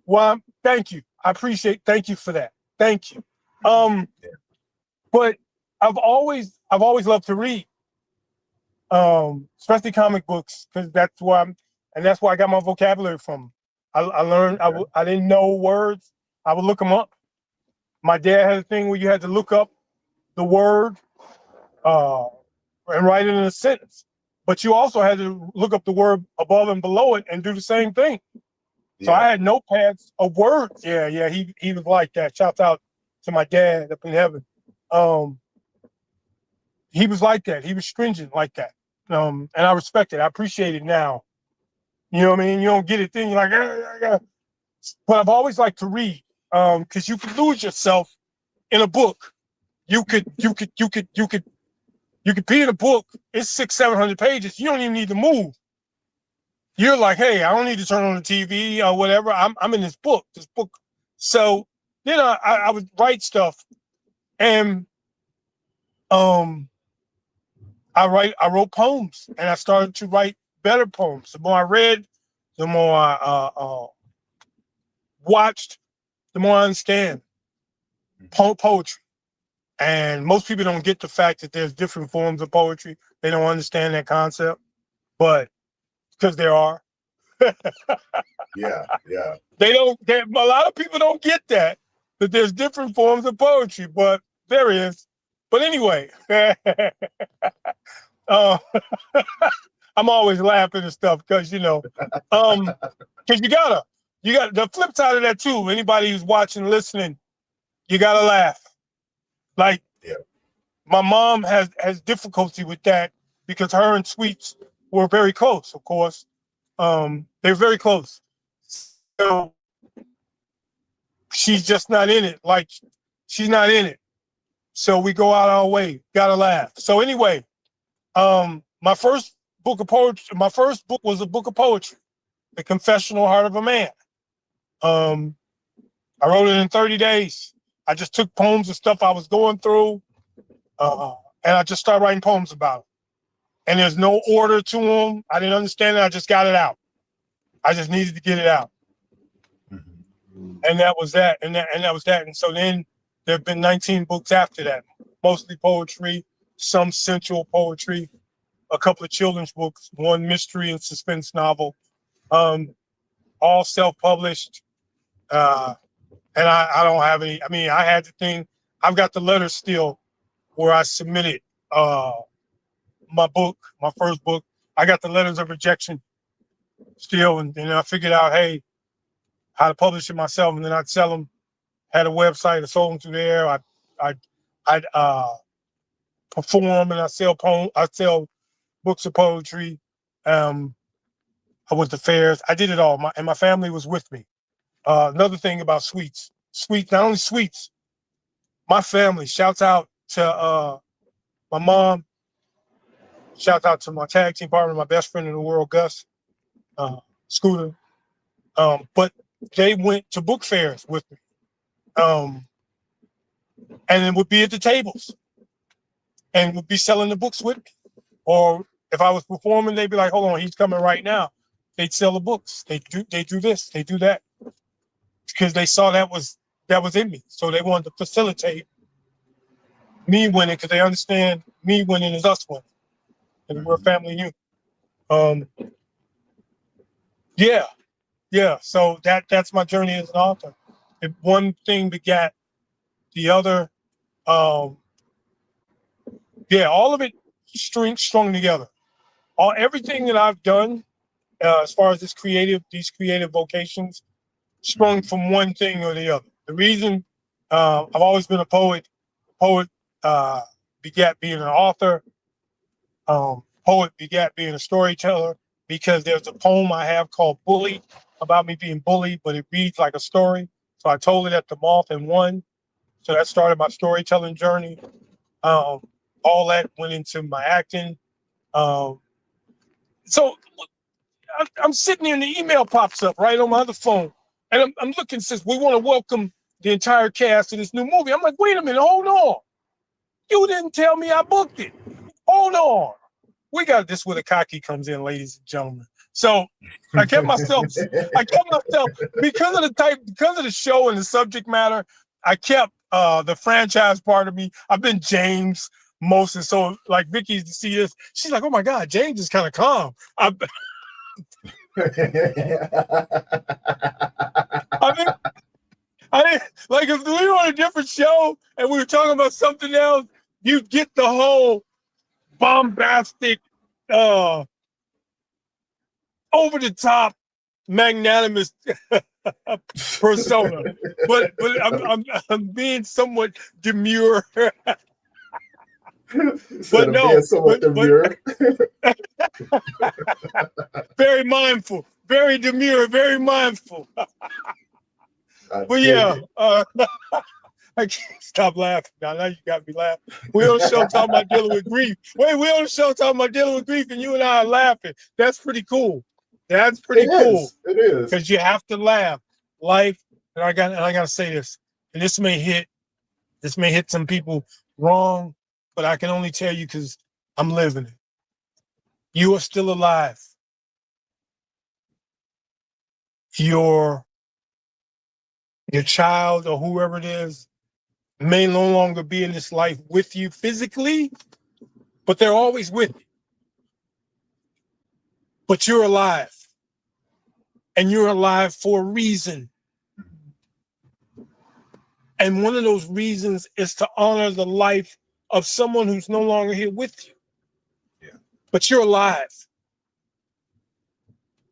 Well, thank you. Thank you for that. Thank you. But I've always loved to read, especially comic books, because that's why I got my vocabulary from. I learned. I didn't know words. I would look them up. My dad had a thing where you had to look up the word and write it in a sentence, but you also had to look up the word above and below it and do the same thing. Yeah. So I had notepads of words. Yeah. He was like that. Shouts out to my dad up in heaven. He was like that. He was stringent like that. And I respect it. I appreciate it now. You know what I mean? You don't get it then. You're like, but I've always liked to read because you could lose yourself in a book. You could be in a book. It's 600-700 pages. You don't even need to move. You're like, hey, I don't need to turn on the TV or whatever. I'm in this book. So then I would write stuff, and I wrote poems, and I started to write better poems. The more I read, the more watched, the more I understand poetry. And most people don't get the fact that there's different forms of poetry. They don't understand that concept, but because there are. Yeah. They don't. A lot of people don't get that there's different forms of poetry, but there is. But anyway, uh, I'm always laughing and stuff because because you got the flip side of that too. Anybody who's watching, listening, you gotta laugh. Like Yeah. my mom has difficulty with that because her and Sweets were very close. Of course, they're very close. So she's just not in it. Like she's not in it. So we go out our way. Gotta laugh. So anyway, my first book of poetry. My first book was a book of poetry, The Confessional Heart of a Man. I wrote it in 30 days. I just took poems and stuff I was going through, and I just started writing poems about it. And there's no order to them. I didn't understand it. I just got it out. I just needed to get it out. And that was that. And that was that. And so then there have been 19 books after that, mostly poetry, some sensual poetry, a couple of children's books, one mystery and suspense novel, all self-published. And I don't have any. I mean, I had the thing. I've got the letter still where I submitted my book, my first book. I got the letters of rejection still, and I figured out, hey, how to publish it myself, and then I'd sell them. Had a website, I sold them through there. I'd perform and I sell books of poetry. I went to fairs. I did it all. My family was with me. Another thing about Sweets, not only Sweets, my family. Shouts out to my mom. Shouts out to my tag team partner, my best friend in the world, Gus, Scooter. But they went to book fairs with me, and then would be at the tables and would be selling the books with me. Or if I was performing, they'd be like, "Hold on, he's coming right now." They'd sell the books. They do this, they do that, because they saw that was in me. So they wanted to facilitate me winning because they understand me winning is us winning, and we're a family unit. Yeah. So that's my journey as an author. If one thing begat the other, all of it strung together. Everything that I've done as far as these creative vocations sprung from one thing or the other. The reason I've always been a poet. Poet begat being an author. Poet begat being a storyteller, because there's a poem I have called Bully, about me being bullied, but it reads like a story. So I told it at the Moth and won. So that started my storytelling journey. All that went into my acting. So I'm sitting here and the email pops up right on my other phone. And I'm looking, says, "We want to welcome the entire cast of this new movie." I'm like, wait a minute, hold on. You didn't tell me I booked it. Hold on. We got this where the cocky comes in, ladies and gentlemen. So I kept myself because of the show and the subject matter, I kept the franchise part of me. I've been James most, and so like Vicky to see this, she's like, "Oh my God, James is kind of calm." I mean, like if we were on a different show and we were talking about something else, you'd get the whole bombastic, over the top, magnanimous persona. But I'm being somewhat demure. But no, being somewhat demure. Very mindful, very demure, very mindful. But yeah, I can't stop laughing. Now you got me laughing. We on the show talking about dealing with grief. Wait, we on the show talking about dealing with grief, and you and I are laughing. That's pretty cool. That's pretty cool. It is. Because you have to laugh. Life, and I gotta say this, and this may hit some people wrong, but I can only tell you because I'm living it. You are still alive. Your your child or whoever it is may no longer be in this life with you physically, but they're always with you. But you're alive. And you're alive for a reason. And one of those reasons is to honor the life of someone who's no longer here with you. Yeah. But you're alive.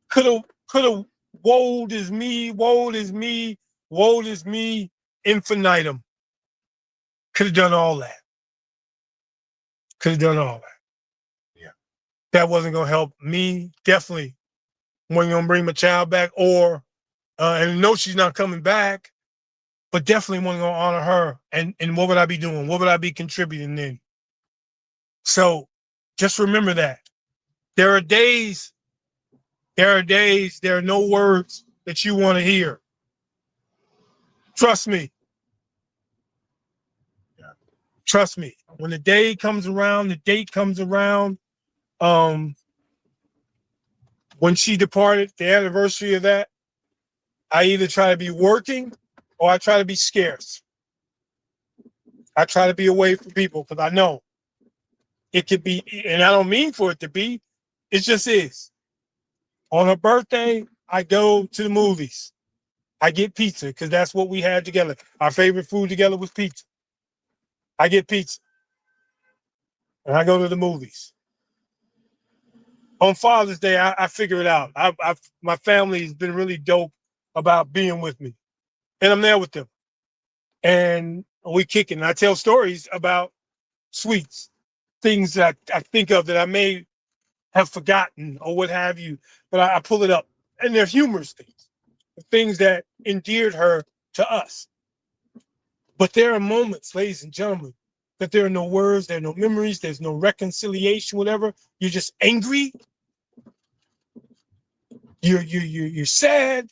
Could have woe is me, woe is me, woe is me, infinitum. Could have done all that. Could have done all that. Yeah. That wasn't gonna help me. Definitely wasn't gonna bring my child back, or and no, she's not coming back. But definitely wasn't gonna honor her. And what would I be doing? What would I be contributing then? So just remember that. There are days, there are no words that you want to hear. Trust me. Yeah. Trust me. When the day comes around, the date comes around, when she departed, the anniversary of that, I either try to be working or I try to be scarce. I try to be away from people because I know it could be, and I don't mean for it to be, it just is. On her birthday, I go to the movies. I get pizza because that's what we had together. Our favorite food together was pizza. I get pizza. And I go to the movies. On Father's Day, I figure it out. My family's been really dope about being with me. And I'm there with them. And we kick it. And I tell stories about sweets, things that I think of that I may have forgotten or what have you. But I pull it up. And they're humorous things that endeared her to us. But there are moments, ladies and gentlemen, that there are no words, there are no memories, there's no reconciliation, whatever. You're just angry. You're sad.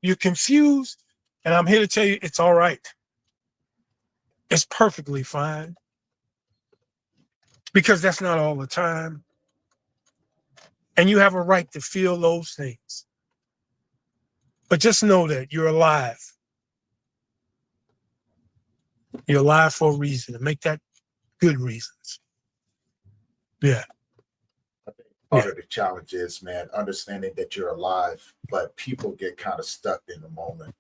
You're confused. And I'm here to tell you it's all right. It's perfectly fine. Because that's not all the time. And you have a right to feel those things. But just know that you're alive. You're alive for a reason, and make that good reasons. Yeah. I think part of the challenge is, man, understanding that you're alive, but people get kind of stuck in the moment.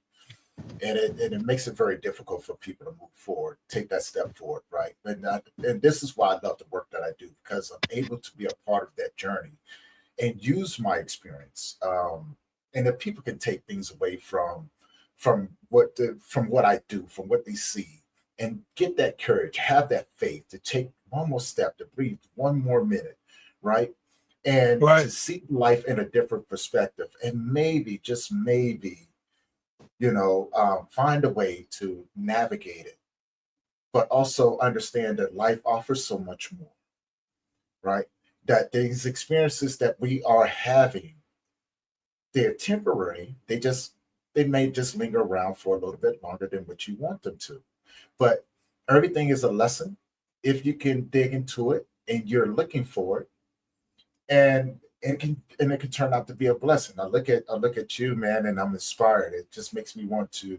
And it makes it very difficult for people to move forward, take that step forward, right? And this is why I love the work that I do, because I'm able to be a part of that journey and use my experience. And if people can take things away from what I do, from what they see, and get that courage, have that faith to take one more step, to breathe one more minute, right? And to see life in a different perspective, and maybe, just maybe, find a way to navigate it, but also understand that life offers so much more, right? That these experiences that we are having, they're temporary. They may just linger around for a little bit longer than what you want them to. But everything is a lesson if you can dig into it and you're looking for it, and it can turn out to be a blessing. I look at you, man, and I'm inspired. It just makes me want to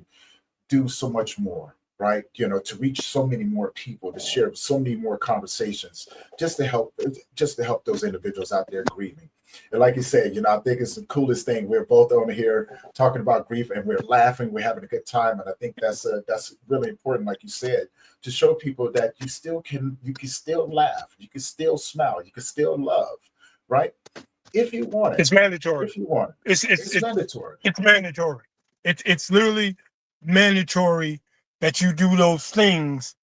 do so much more, right? To reach so many more people, to share so many more conversations, just to help those individuals out there grieving. And like you said, I think it's the coolest thing. We're both on here talking about grief, and we're laughing, we're having a good time, and I think that's really important, like you said, to show people that you can still laugh, you can still smile, you can still love, right? If you want it. It's mandatory. If you want it. It's mandatory. It's mandatory. It's literally mandatory that you do those things,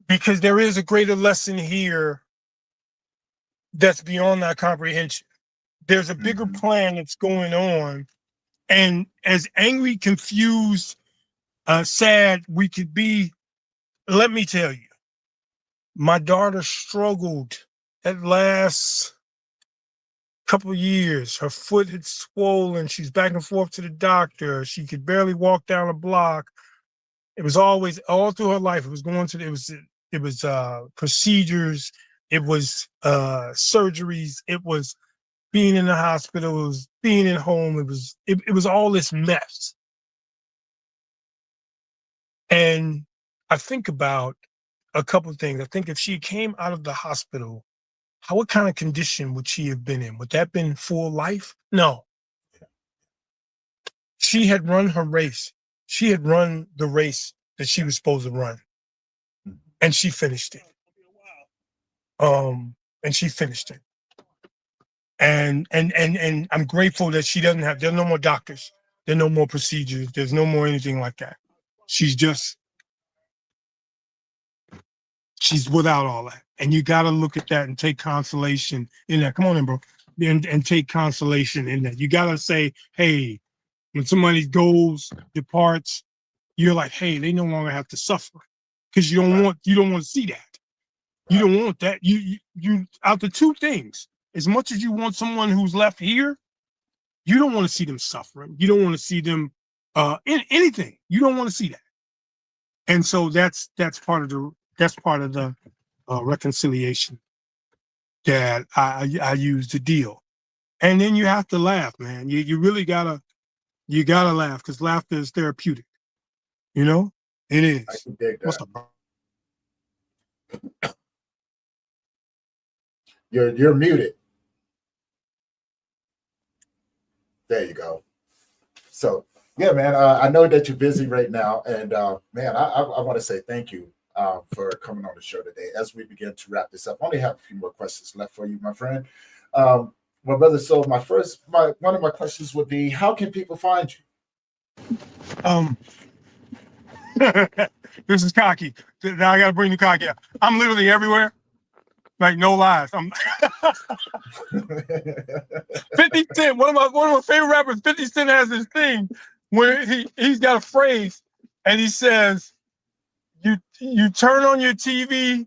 because there is a greater lesson here that's beyond our comprehension. There's a bigger plan that's going on, and as angry, confused, sad we could be, let me tell you, my daughter struggled that last couple of years. Her foot had swollen. She's back and forth to the doctor. She could barely walk down a block. It was always all through her life. It was procedures. It was surgeries. It was being in the hospital, it was being at home. It was all this mess. And I think about a couple of things. I think if she came out of the hospital, what kind of condition would she have been in? Would that have been full life? No. She had run her race. She had run the race that she was supposed to run. And she finished it. And she finished it. And I'm grateful that she doesn't have, there's no more doctors, there's no more procedures, there's no more anything like that. She's without all that. And you got to look at that and take consolation in that. Come on in, bro. And take consolation in that. You got to say, hey, when somebody goes, departs, you're like, hey, they no longer have to suffer, because you don't want to see that. You don't want that. You out the two things, as much as you want someone who's left here, you don't want to see them suffering. You don't want to see them in anything. You don't want to see that. And so that's part of the reconciliation that I use to deal. And then you have to laugh, man. You really gotta laugh, because laughter is therapeutic. You know, it is. I can dig that. What's up, bro? You're muted. There you go. So yeah, man. I know that you're busy right now, and man, I want to say thank you for coming on the show today. As we begin to wrap this up, I only have a few more questions left for you, my friend. My brother. So one of my questions would be, how can people find you? This is cocky. Now I gotta bring the cocky out. I'm literally everywhere. Like, no lies. I'm 50 Cent, one of my favorite rappers. 50 Cent has this thing where he's got a phrase, and he says, you turn on your TV,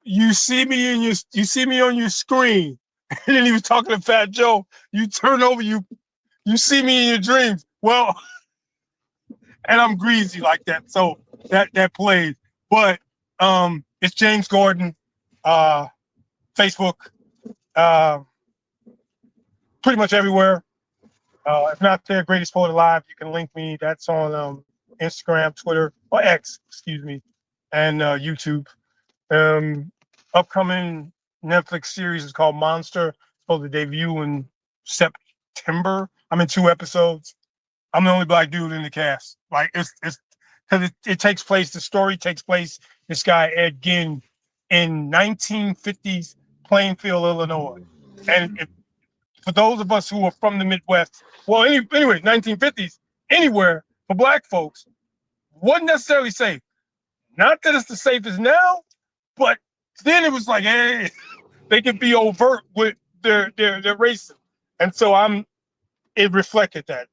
you see me on your screen. And then he was talking to Fat Joe. You turn over, you see me in your dreams. Well, and I'm greasy like that, so that plays. But it's James Gordon, Facebook, pretty much everywhere. If not there, Greatest Poet Alive, you can link me. That's on Instagram, Twitter, or X, excuse me, and YouTube. Upcoming Netflix series is called Monster. Supposed to debut in September. I'm in 2 episodes. I'm the only black dude in the cast. Like, it's because it takes place. The story takes place. This guy Ed Gein in 1950s Plainfield, Illinois, and for those of us who are from the Midwest, well, anyway, 1950s, anywhere for black folks wasn't necessarily safe. Not that it's the safest now, but then it was like, hey, they can be overt with their racism, and so it reflected that.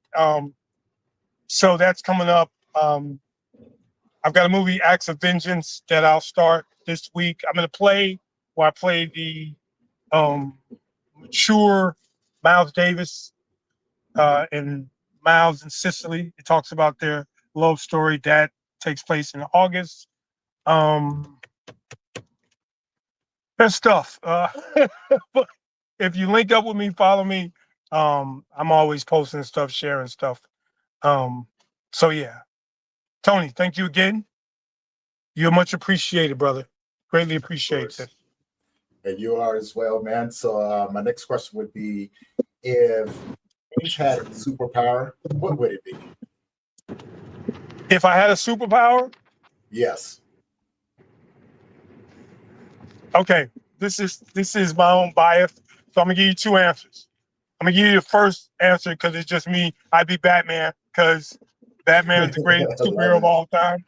So that's coming up. I've got a movie, Acts of Vengeance, that I'll start this week. I'm gonna play where I play the mature Miles Davis in Miles and Sicily. It talks about their love story that takes place in August. That stuff. But if you link up with me, follow me. I'm always posting stuff, sharing stuff. So yeah. Tony, thank you again. You're much appreciated, brother. Greatly appreciate it. And you are as well, man. So my next question would be, if James had a superpower, what would it be? If I had a superpower? Yes. Okay, this is my own bias, so I'm gonna give you 2 answers. I'm gonna give you the first answer because it's just me. I'd be Batman, because Batman is the greatest superhero of all time.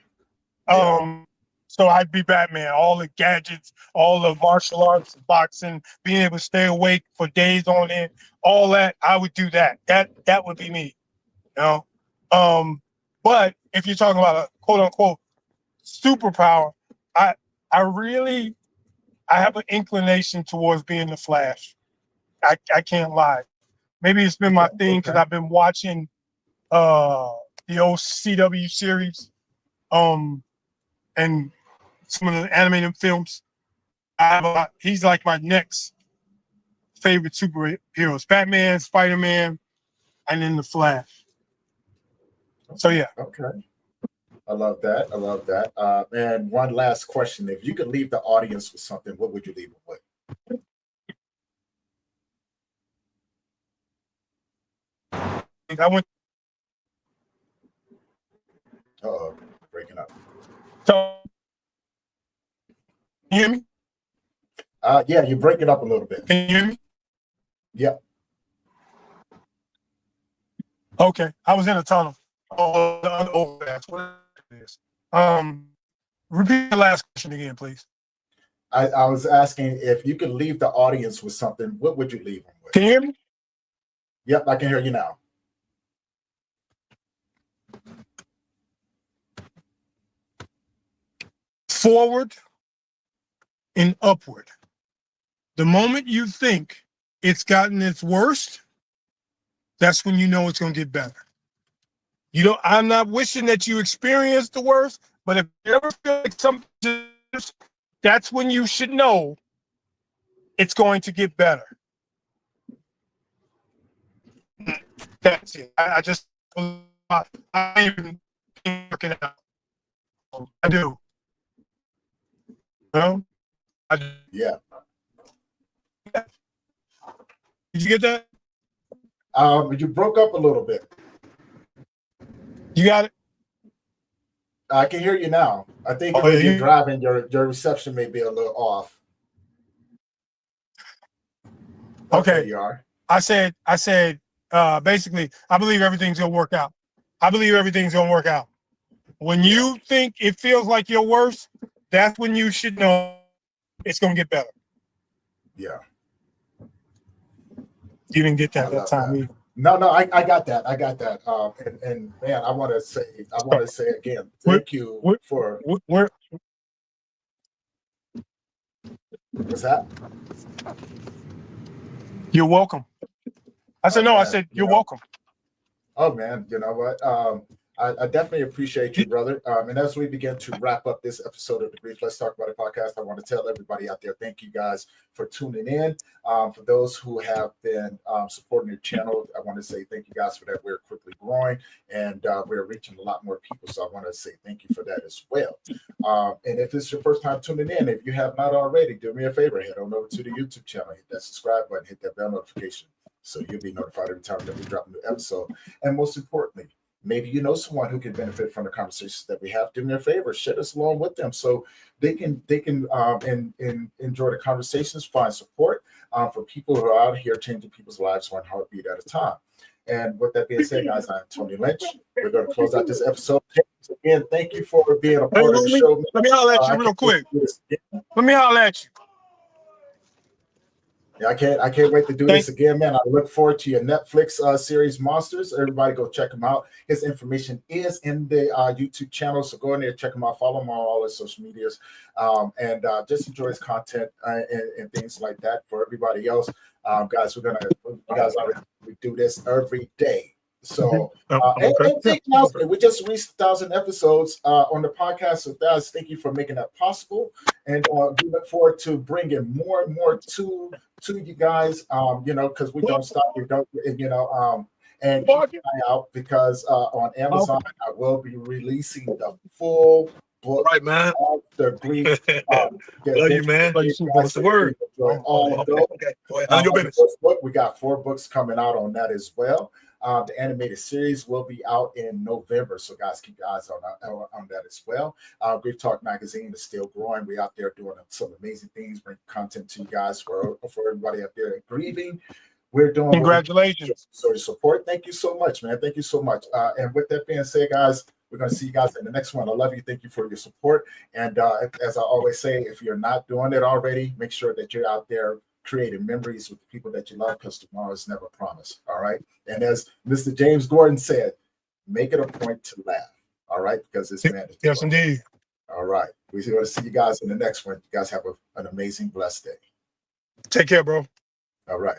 So I'd be Batman. All the gadgets, all the martial arts, boxing, being able to stay awake for days on end, all that, I would do that. That would be me, you know. But if you're talking about a quote unquote superpower, I have an inclination towards being the Flash. I can't lie. Maybe it's been my thing because I've been watching the old CW series, and some of the animated films. He's like my next favorite superheroes: Batman, Spider-Man, and then the Flash. So yeah. Okay. I love that. I love that. And one last question. If you could leave the audience with something, what would you leave them with? I went. Uh-oh, breaking up. So, can you hear me? Yeah, you're breaking up a little bit. Can you hear me? Yep. Okay, I was in a tunnel. Oh, that's what it is. Repeat the last question again, please. I was asking if you could leave the audience with something, what would you leave them with? Can you hear me? Yep, I can hear you now. Forward and upward. The moment you think it's gotten its worst, that's when you know it's going to get better. You know, I'm not wishing that you experience the worst, but if you ever feel like something, that's when you should know it's going to get better. That's it. I just, I even working out. I do. Well, Yeah. Did you get that? You broke up a little bit. You got it? I can hear you now. I think Oh, when yeah, you're driving, your reception may be a little off. Okay. You are. I said, basically, I believe everything's gonna work out. I believe everything's gonna work out. When you think it feels like you're worse, that's when you should know it's gonna get better. Yeah. You didn't get that time either. No, I got that. I got that. And man, I want to say again, thank you for. What's that? You're welcome. I said, no, I said, you're welcome. Oh, man, you know what? I definitely appreciate you, brother. And as we begin to wrap up this episode of the Brief Let's Talk About It podcast, I want to tell everybody out there, thank you guys for tuning in. For those who have been supporting the channel, I want to say thank you guys for that. We're quickly growing and we're reaching a lot more people. So I want to say thank you for that as well. And if this is your first time tuning in, if you have not already, do me a favor, head on over to the YouTube channel, hit that subscribe button, hit that bell notification so you'll be notified every time that we drop a new episode. And most importantly, maybe you know someone who can benefit from the conversations that we have. Do me a favor, share this along with them so they can enjoy the conversations, find support for people who are out here changing people's lives one heartbeat at a time. And with that being said, guys, I'm Tony Lynch. We're going to close out this episode. Again, thank you for being a part of the show. Let me holler at you real quick. Let me holler at you. Yeah, I can't wait to do this again, man. I look forward to your Netflix series Monsters. Everybody go check him out. His information is in the YouTube channel, so go in there, check him out, follow him on all his social medias, and just enjoy his content and things like that. For everybody else, guys, we do this every day. So, and thank you, we just reached 1,000 episodes on the podcast. So, guys, thank you for making that possible. And we look forward to bringing more and more to you guys, because we don't stop. We don't, and keep an eye out because on Amazon, I will be releasing the full book. Right, man. Of the Grief. Love you, man. What's the word? All okay. Go ahead. Your business. We got 4 books coming out on that as well. The animated series will be out in November, so guys, keep your eyes on that as well. Grief Talk Magazine is still growing. We're out there doing some amazing things, bring content to you guys for everybody out there grieving. We're doing congratulations. So support. Thank you so much, man. Thank you so much. And with that being said, guys, we're going to see you guys in the next one. I love you. Thank you for your support. And as I always say, if you're not doing it already, make sure that you're out there creating memories with the people that you love, because tomorrow is never promised. All right. And as Mr. James Gordon said, make it a point to laugh. All right. Because it's mandatory. Yes, indeed. All right. We're going to see you guys in the next one. You guys have an amazing, blessed day. Take care, bro. All right.